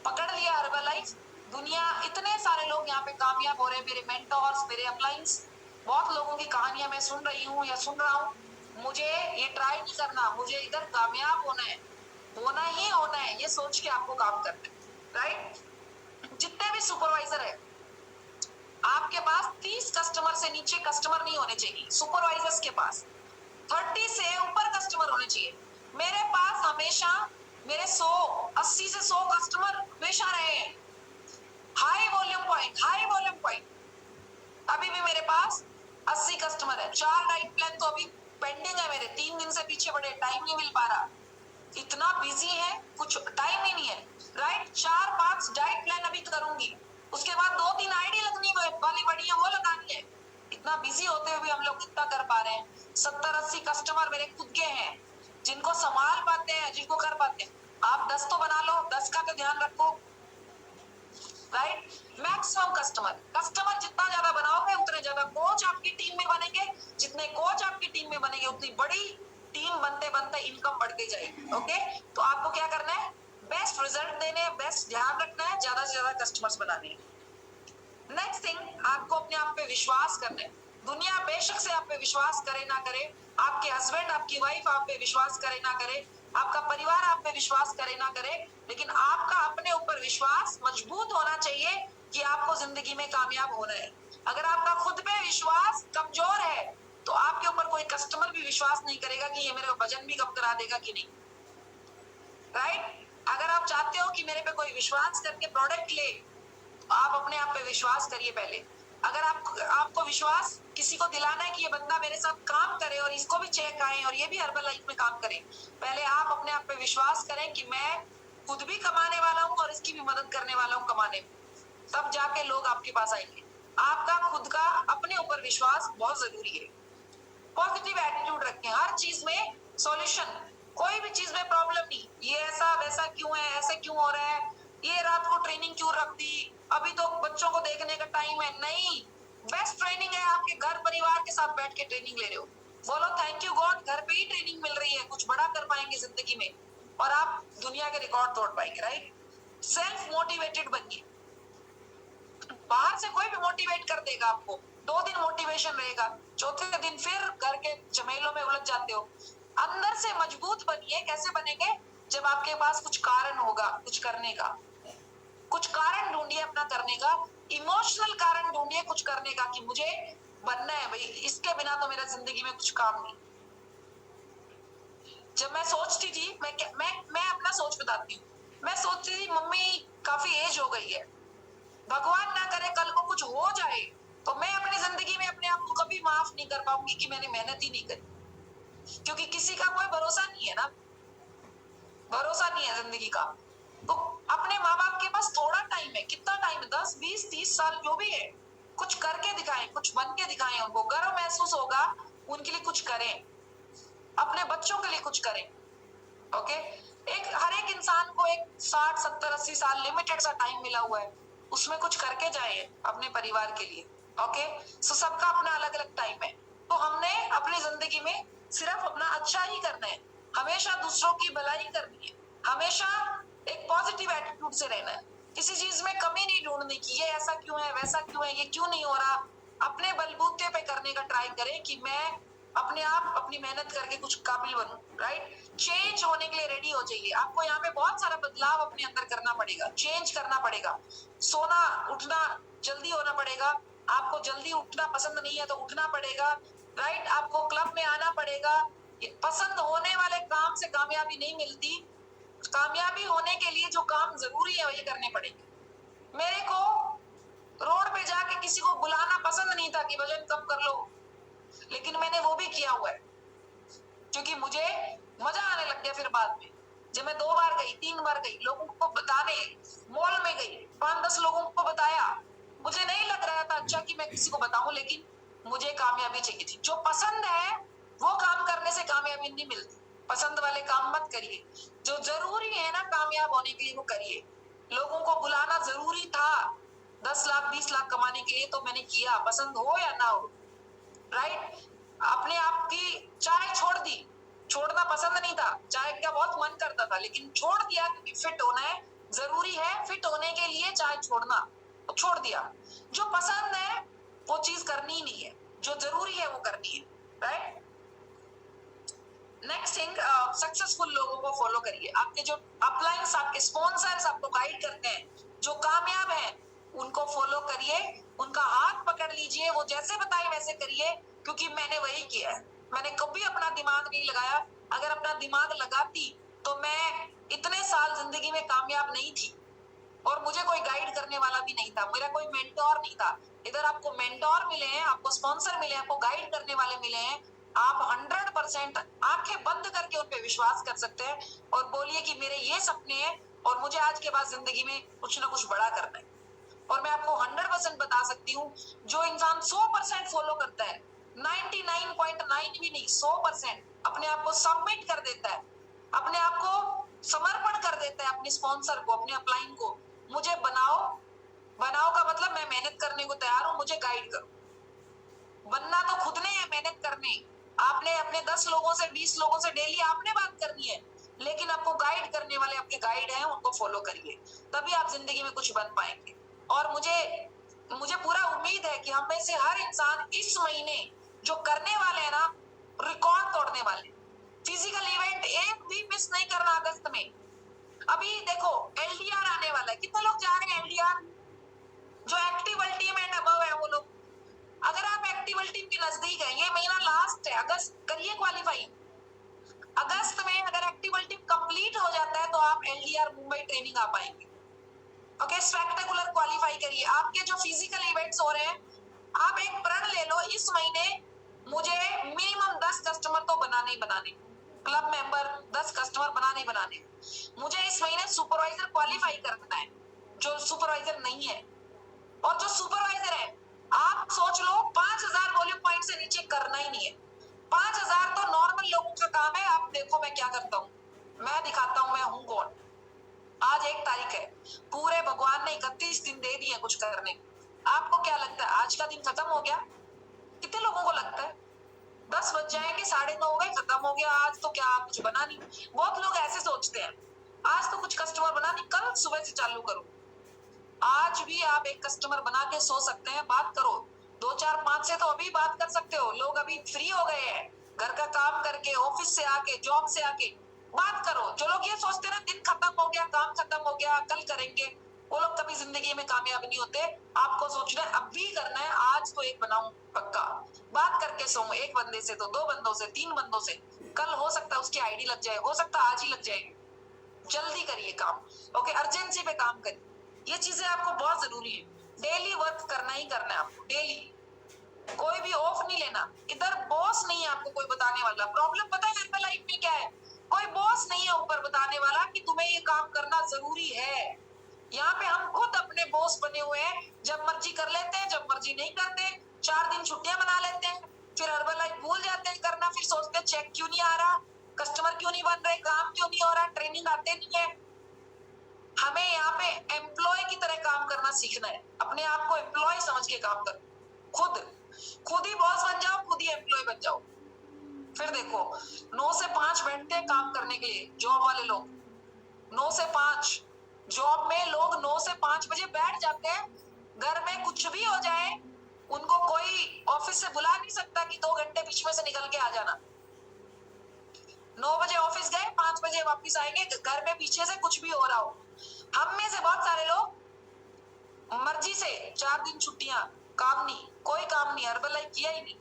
पकड़ लिया हर्बल लाइफ, दुनिया, इतने सारे लोग यहाँ पे कामयाब हो रहे हैं, मेरे मेंटोर्स, मेरे अपलाइंस, बहुत लोगों की कहानियां मैं सुन रही हूँ या सुन रहा हूँ। मुझे ये ट्राई नहीं करना, मुझे इधर कामयाब होना है, होना ही होना है, ये सोच के आपको काम करना है, राइट। जितने भी सुपरवाइजर है, आपके पास 30 कस्टमर से नीचे कस्टमर नहीं होने चाहिए। सुपरवाइजर्स के पास 30 से ऊपर कस्टमर होने चाहिए। मेरे पास हमेशा मेरे 80 से 100 कस्टमर हमेशा रहे हैं, high volume point, high volume point. अभी भी मेरे पास 80 कस्टमर है। 4 डाइट प्लान तो अभी पेंडिंग है मेरे, 3 दिन से पीछे पड़े, टाइम नहीं मिल पा रहा, इतना बिजी है, कुछ टाइम ही नहीं है, राइट। 4-5 डाइट प्लान अभी करूंगी, उसके बाद 2-3 आईडी लगनी वाली बड़ी है, वो लगानी है। इतना बिजी होते हुए भी हम लोग इतना कर पा रहे हैं। 70-80 कस्टमर मेरे खुद के हैं, जिनको संभाल पाते हैं, जिनको कर पाते हैं। आप 10 तो बना लो, 10 का तो ध्यान रखो, राइट। मैक्सिमम कस्टमर जितना ज्यादा बनाओगे उतने ज्यादा कोच आपकी टीम में बनेंगे, जितने कोच आपकी टीम में बनेंगे उतनी बड़ी टीम बनते बनते इनकम बढ़ती जाएगी। ओके, तो आपको क्या करना है, बेस्ट रिजल्ट देने, बेस्ट ध्यान रखना है, ज्यादा से ज्यादा कस्टमर्स बनाने हैं। नेक्स्ट थिंग, आपको अपने आप पे विश्वास करना है। दुनिया बेशक से आप पे विश्वास करे ना करे, आपके हस्बैंड आपकी वाइफ आप पे विश्वास करे ना करे, आपका परिवार आप पे विश्वास करे ना करे, लेकिन आपका अपने ऊपर विश्वास मजबूत होना चाहिए कि आपको जिंदगी में कामयाब होना है। अगर आपका खुद पे विश्वास कमजोर है तो आपके ऊपर कोई कस्टमर भी विश्वास नहीं करेगा कि ये मेरे वजन भी कम करा देगा कि नहीं, राइट। अगर आप चाहते हो कि मेरे पे कोई विश्वास करके प्रोडक्ट ले, आप अपने आप पे विश्वास करिए पहले। अगर आपको विश्वास किसी को दिलाना है कि ये बंदा मेरे साथ काम करे और इसको भी चेक आए और ये भी हर्बल लाइफ में काम करे, पहले आप अपने आप पे विश्वास करें कि मैं खुद भी कमाने वाला हूँ और इसकी भी मदद करने वाला हूँ कमाने में, तब जाके लोग आपके पास आएंगे। आपका खुद का अपने ऊपर विश्वास बहुत जरूरी है। पॉजिटिव एटीट्यूड रखें, हर चीज में सॉल्यूशन, कोई भी चीज में प्रॉब्लम नहीं, ये ऐसा वैसा क्यों है, ऐसे क्यों हो रहा है, ये रात को ट्रेनिंग क्यों रख दी, अभी तो बच्चों को देखने का टाइम है, नहीं, बेस्ट ट्रेनिंग है, आपके घर परिवार के साथ बैठ के ट्रेनिंग ले रहे हो, बोलो थैंक यू गॉड, घर पे ही ट्रेनिंग मिल रही है, कुछ बड़ा कर पाएंगे जिंदगी में और आप दुनिया के रिकॉर्ड तोड़ पाएंगे, राइट। सेल्फ मोटिवेटेड बनिए, बाहर से कोई भी मोटिवेट कर देगा आपको, 2 दिन मोटिवेशन रहेगा, चौथे दिन फिर घर के झमेलों में उलझ जाते हो। अंदर से मजबूत बनिए, कैसे बनेंगे, जब आपके पास कुछ कारण होगा कुछ करने का, कुछ कारण ढूंढिए अपना करने का, इमोशनल कारण ढूंढिए कुछ करने का कि मुझे बनना है भाई, इसके बिना तो मेरा जिंदगी में कुछ काम नहीं। जब मैं सोचती थी, मैं अपना सोच बताती हूँ, मैं सोचती थी मम्मी काफी एज हो गई है, भगवान ना करे कल को कुछ हो जाए तो मैं अपनी जिंदगी में अपने आप को कभी माफ नहीं कर पाऊंगी कि मैंने मेहनत ही नहीं करी, क्योंकि किसी का कोई भरोसा नहीं है ना, भरोसा नहीं है जिंदगी का। तो अपने माँ बाप के पास थोड़ा टाइम है, कितना टाइम है, 10 20 30 साल जो भी है, कुछ करके दिखाएं, कुछ बन के दिखाएं, उनको गर्व महसूस होगा, उनके लिए कुछ करें, अपने बच्चों के लिए कुछ करें। ओके, हर एक इंसान को एक 60 70 80 साल लिमिटेड सा टाइम मिला हुआ है, उसमें कुछ करके जाए अपने परिवार के लिए। ओके, सो सबका अपना अलग अलग टाइम है, तो हमने अपनी जिंदगी में सिर्फ अपना अच्छा ही करना है, हमेशा दूसरों की भलाई करनी है, हमेशा एक पॉजिटिव एटीट्यूड से रहना है, किसी चीज में कमी नहीं ढूंढने की, ये ऐसा क्यों है, वैसा क्यों है, ये क्यों नहीं हो रहा। अपने बलबूते पे करने का ट्राई करें कि मैं अपने आप अपनी मेहनत करके कुछ काबिल बनूं, राइट। चेंज होने के लिए रेडी हो जाइए। आपको यहाँ पे बहुत सारा बदलाव अपने अंदर करना पड़ेगा, चेंज करना पड़ेगा। सोना उठना जल्दी होना पड़ेगा, आपको जल्दी उठना पसंद नहीं है तो उठना पड़ेगा, राइट। आपको क्लब में आना पड़ेगा। पसंद होने वाले काम से कामयाबी नहीं मिलती, कामयाबी होने के लिए जो काम जरूरी है वही करने पड़ेंगे। मेरे को रोड पे जाके किसी को बुलाना पसंद नहीं था कि वजन कम कर लो, लेकिन मैंने वो भी किया हुआ है, क्योंकि मुझे मजा आने लग गया। फिर बाद में जब मैं 2 बार गई, 3 बार गई, लोगों को बताने, मॉल में गई, 5-10 लोगों को बताया, मुझे नहीं लग रहा था अच्छा कि मैं किसी को बताऊं, लेकिन मुझे कामयाबी चाहिए थी। जो पसंद है वो काम करने से कामयाबी नहीं मिलती, पसंद वाले काम मत करिए। जो जरूरी है ना कामयाब होने के लिए वो करिए। लोगों को बुलाना जरूरी था 10 लाख 20 लाख कमाने के लिए, तो मैंने किया, पसंद हो या ना हो, राइट। अपने आप की चाय छोड़ दी, छोड़ना पसंद नहीं था, चाय का बहुत मन करता था, लेकिन छोड़ दिया क्योंकि फिट होना है, जरूरी है फिट होने के लिए चाय छोड़ना, तो छोड़ दिया। जो पसंद है वो चीज करनी ही नहीं है, जो जरूरी है वो करनी है, राइट। नेक्स्ट थिंग, सक्सेसफुल लोगों को फॉलो करिए। आपके जो अपलाइंस, आपके स्पॉन्सर्स आपको गाइड करते हैं, जो कामयाब हैं, उनको फॉलो करिए, उनका हाथ पकड़ लीजिए, वो जैसे बताए वैसे करिए, क्योंकि मैंने वही किया है। मैंने कभी अपना दिमाग नहीं लगाया, अगर अपना दिमाग लगाती तो मैं इतने साल जिंदगी में कामयाब नहीं थी, और मुझे कोई गाइड करने वाला भी नहीं था, मेरा कोई मेंटोर नहीं था। इधर आपको मेंटोर मिले हैं, आपको स्पॉन्सर मिले हैं, आपको गाइड करने वाले मिले हैं, आप 100% आंखें बंद करके उन पे विश्वास कर सकते हैं और बोलिए कि मेरे ये सपने हैं और मुझे आज के बाद जिंदगी में कुछ ना कुछ बड़ा करना है। और मैं आपको 100% बता सकती हूँ, जो इंसान 100% फॉलो करता है, 99.9 भी नहीं, 100% अपने आप को सबमिट कर देता है, अपने आप को समर्पण कर देता है अपने स्पॉन्सर को, अपने अपलाइन को, मुझे बनाओ। बनाओ का मतलब मैं मेहनत करने को तैयार हूँ, मुझे गाइड करो। बनना तो खुद ने है, मेहनत करनी। आपने अपने 10 लोगों से 20 लोगों से डेली आपने बात करनी है, लेकिन आपको गाइड करने वाले आपके गाइड हैं, उनको फॉलो करिए, तभी आप जिंदगी में कुछ बन पाएंगे। और मुझे पूरा उम्मीद है कि हम में से हर इंसान इस महीने जो करने वाले हैं ना, रिकॉर्ड तोड़ने वाले। फिजिकल इवेंट एक भी मिस नहीं करना अगस्त में। अभी देखो एलडीआर आने वाला है, कितने लोग जा रहे हैं एलडीआर? जो एक्टिव टीम एंड अबव है वो लोग। अगर आप एक्टिव टीम के नजदीक है, ये महीना लास्ट है, अगस्त करिए क्वालिफाई। अगस्त में अगर एक्टिव टीम कंप्लीट हो जाता है तो आप एलडीआर मुंबई ट्रेनिंग आ पाएंगे। ओके, स्पेक्टेकुलर क्वालिफाई करिए। आपके जो फिजिकल इवेंट्स हो रहे हैं, आप एक प्रण ले लो, इस महीने मुझे मिनिमम 10 कस्टमर तो बनाने ही बनाने, क्लब मेंबर 10 कस्टमर बनाने बनाने। मुझे इस महीने सुपरवाइजर क्वालिफाई करना है, जो सुपरवाइजर नहीं है। और जो सुपरवाइजर है, आप सोच लो 5000 वॉल्यूम पॉइंट से नीचे करना ही नहीं है। 5000 तो नॉर्मल लोगों का काम है। आप देखो मैं क्या करता हूँ, मैं दिखाता हूँ मैं हूँ कौन। आज 1 तारीख है, पूरे भगवान ने 31 दिन दे दिए कुछ करने। आपको क्या लगता है आज का दिन खत्म हो गया? कितने लोगों को लगता है 10 बज जाएंगे, 9:30 हो गए, खत्म हो गया, आज तो क्या कुछ बना नहीं? बहुत लोग ऐसे सोचते हैं, आज तो कुछ कस्टमर बना नहीं, कल सुबह से चालू करो। आज भी आप एक कस्टमर बना के सो सकते हैं, बात करो। 2 4 5 से तो अभी बात कर सकते हो, लोग अभी फ्री हो गए हैं, घर का काम करके, ऑफिस से आके, जॉब से आके, बात करो। जो लोग ये सोचते हैं ना दिन खत्म हो गया, काम खत्म हो गया, कल करेंगे, वो लोग कभी जिंदगी में कामयाब नहीं होते। आपको सोचना है अभी करना है, आज तो एक बनाऊं पक्का, बात करके सो, एक बंदे से तो 2 बंदों से 3 बंदों से, कल हो सकता है उसकी आईडी लग जाए, हो सकता है आज ही लग जाएगी। जल्दी करिए काम, ओके, अर्जेंसी पे काम करिए। ये चीजें आपको बहुत जरूरी है। डेली वर्क करना ही करना है आपको, डेली, कोई भी ऑफ नहीं लेना। इधर बॉस नहीं है आपको कोई बताने वाला। प्रॉब्लम पता है हर लाइफ में क्या है? कोई बॉस नहीं है ऊपर बताने वाला कि तुम्हें ये काम करना जरूरी है। यहाँ पे हम खुद अपने बॉस बने हुए हैं, जब मर्जी कर लेते हैं, जब मर्जी नहीं करते। 4 दिन छुट्टियां मना लेते हैं, फिर हर्बलाइफ भूल जाते हैं करना, फिर सोचते हैं चेक क्यों नहीं आ रहा, कस्टमर क्यों नहीं बन रहे, काम क्यों नहीं हो रहा, ट्रेनिंग आते नहीं है। हमें यहाँ पे एम्प्लॉय की तरह काम करना सीखना है, अपने आप को एम्प्लॉय समझ के काम करो। खुद ही बॉस बन जाओ, खुद ही एम्प्लॉय बन जाओ, फिर देखो 9 से 5 बैठते हैं काम करने के लिए जॉब वाले लोग, 9 से 5 जॉब में लोग 9 से 5 बजे बैठ जाते हैं। घर में कुछ भी हो जाए उनको कोई ऑफिस से बुला नहीं सकता कि 2 घंटे बीच में से निकल के आ जाना। 9 बजे ऑफिस गए, 5 बजे वापस आएंगे, घर में पीछे से कुछ भी हो रहा हो। हम में से बहुत सारे लोग मर्जी से 4 दिन छुट्टियां, काम नहीं, कोई काम नहीं, हर्बल लाइफ किया ही नहीं।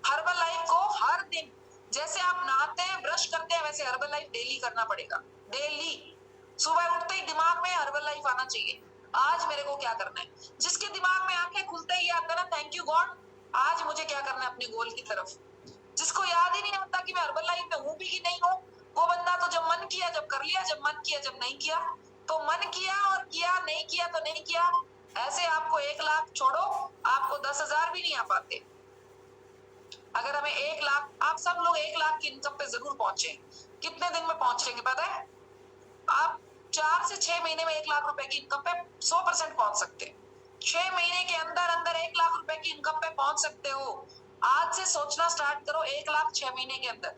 हर्बल लाइफ को हर दिन जैसे आप नहाते हैं ब्रश करते हैं वैसे हर्बल लाइफ डेली करना पड़ेगा। डेली सुबह उठते ही दिमाग में हर्बल लाइफ आना चाहिए, आज मेरे को क्या करना है। जिसके दिमाग में आंखें खुलते ही आता ना थैंक यू गॉड, आज मुझे क्या करना है अपने गोल की तरफ। जिसको याद ही नहीं आता कि मैं हर्बल लाइफ में हूं भी कि नहीं हूं, वो बंदा तो जब मन किया जब कर लिया, जब मन किया जब नहीं किया। तो मन किया और किया, नहीं किया तो नहीं किया। ऐसे आपको 1 लाख छोड़ो, आपको 10,000 भी नहीं आ पाते। अगर हमें 1 लाख, आप सब लोग 1 लाख की इनकम पे जरूर पहुंचे। कितने दिन में पहुंचेंगे पता है? आप 4 से 6 महीने में 1 लाख रुपए की इनकम पे 100% पहुंच सकते हैं। 6 महीने के अंदर अंदर 1 लाख रुपए की इनकम पे पहुंच सकते हो। आज से सोचना स्टार्ट करो 1 लाख 6 महीने के अंदर,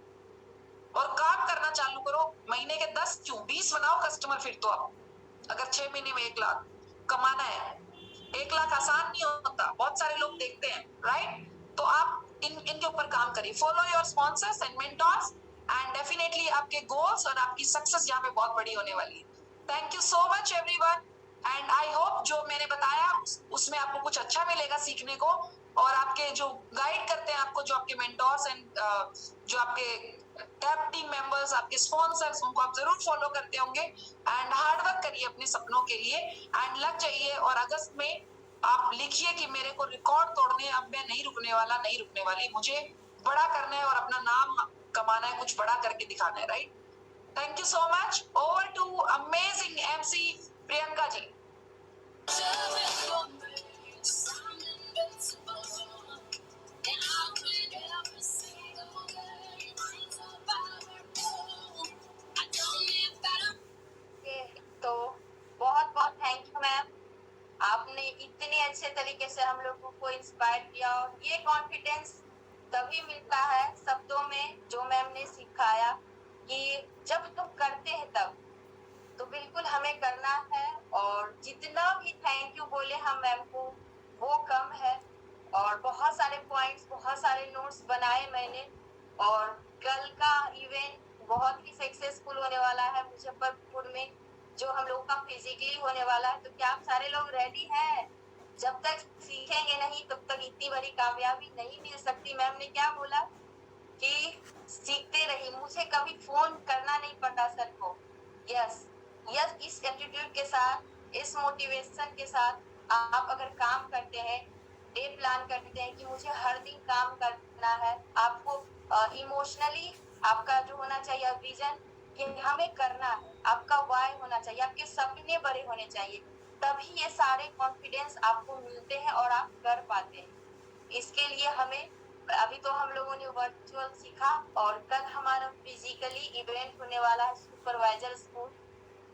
और काम करना चालू करो। महीने के 10 क्यों 20 बनाओ कस्टमर। फिर तो आप अगर 6 महीने में 1 लाख कमाना है, 1 लाख आसान नहीं होता, बहुत सारे लोग देखते हैं, राइट? तो आप इनके ऊपर काम करिए। Follow your sponsors and mentors and definitely आपके गोल्स और आपकी सक्सेस यहाँ पे बहुत बड़ी होने वाली है। Thank you so much everyone and I hope जो मैंने बताया उसमें आपको कुछ अच्छा मिलेगा सीखने को। और आपके जो गाइड करते हैं आपको, जो आपके मेंटर्स एंड जो आपके टैब टीम मेंबर्स, आपके स्पॉन्सर्स, उनको आप जरूर फॉलो करते होंगे। एंड हार्ड वर्क करिए अपने सपनों के लिए एंड लग जाइए। और अगस्त में आप लिखिए कि मेरे को रिकॉर्ड तोड़ने, अब मैं नहीं रुकने वाला, नहीं रुकने वाली, मुझे बड़ा करना है और अपना नाम कमाना है, कुछ बड़ा करके दिखाना है, right? Thank you so much. Over to amazing MC Priyanka ji. तो बहुत बहुत थैंक यू मैम, आपने इतने अच्छे तरीके से हम लोगों को इंस्पायर किया। और ये कॉन्फिडेंस तभी मिलता है शब्दों में, जो मैम ने सिखाया कि जब तुम करते हैं तब, तो बिल्कुल हमें करना है। और जितना भी थैंक यू बोले हम मैम को वो कम है। और बहुत सारे पॉइंट्स, बहुत सारे नोट्स बनाए मैंने। और कल का इवेंट बहुत ही सक्सेसफुल होने वाला है मुजफ्फरपुर में, जो हम लोगों का फिजिकली होने वाला है। तो क्या आप सारे लोग रेडी हैं? जब तक सीखेंगे नहीं तब तक इतनी बड़ी कामयाबी नहीं मिल सकती। मैम ने क्या बोला कि सीखते रहिए, मुझे कभी फोन करना नहीं पड़ा सर को। यस, इस एटीट्यूड के साथ, इस मोटिवेशन के साथ आप अगर काम करते हैं, डे प्लान करते हैं कि मुझे हर दिन काम करना है, आपको इमोशनली आपका जो होना चाहिए विजन कि हमें करना है, आपका वाई होना चाहिए, आपके सपने बड़े होने चाहिए, तभी ये सारे कॉन्फिडेंस आपको मिलते हैं और आप कर पाते हैं। इसके लिए हमें अभी तो हम लोगों ने वर्चुअल सीखा और कल हमारा फिजिकली इवेंट होने वाला है सुपरवाइजर स्कूल।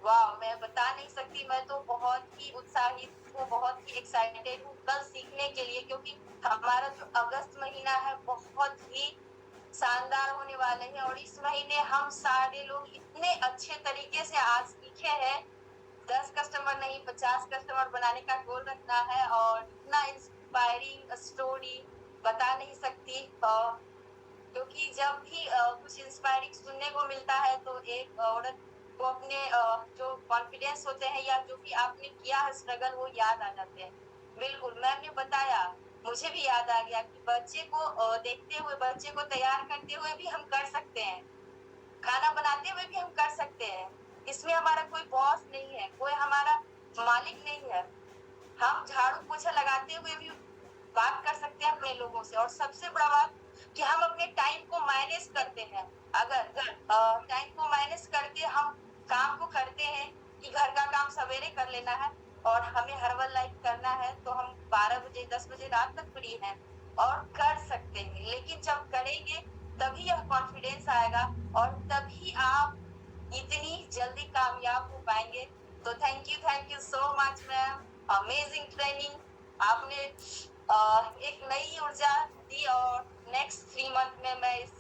वाह, मैं बता नहीं सकती, मैं तो बहुत ही उत्साहित हूँ, बहुत ही एक्साइटेड हूँ कल सीखने के लिए, क्योंकि हमारा जो अगस्त महीना है बहुत ही शानदार होने वाले हैं। और इस महीने हम सारे लोग इतने अच्छे तरीके से आज सीखे हैं। 10 कस्टमर नहीं 50 कस्टमर बनाने का गोल रखना है। और इतना इंस्पायरिंग स्टोरी बता नहीं सकती, क्योंकि जब भी कुछ इंस्पायरिंग सुनने को मिलता है तो एक औरत को अपने जो कॉन्फिडेंस होते हैं या जो भी आपने किया है स्ट्रगल, वो याद आ जाते हैं। बिल्कुल मैम ने बताया, मुझे भी याद आ गया कि बच्चे को देखते हुए, बच्चे को तैयार करते हुए भी हम कर सकते हैं, खाना बनाते हुए भी हम कर सकते हैं। इसमें हमारा कोई बॉस नहीं है, कोई हमारा मालिक नहीं है। हम झाड़ू पोछा लगाते हुए भी बात कर सकते हैं अपने लोगों से। और सबसे बड़ा बात कि हम अपने टाइम को मैनेज करते हैं। अगर टाइम को मैनेज करके हम काम को करते हैं कि घर का काम सवेरे कर लेना है और हमें हर्बल लाइफ करना है, तो हम 12 बजे 10 बजे रात तक फ्री हैं और कर सकते हैं। लेकिन जब करेंगे तभी यह कॉन्फिडेंस आएगा और तभी आप इतनी जल्दी कामयाब हो पाएंगे। तो thank you so much ma'am, amazing training. आपने एक नई ऊर्जा दी और नेक्स्ट 3 मंथ में मैं इस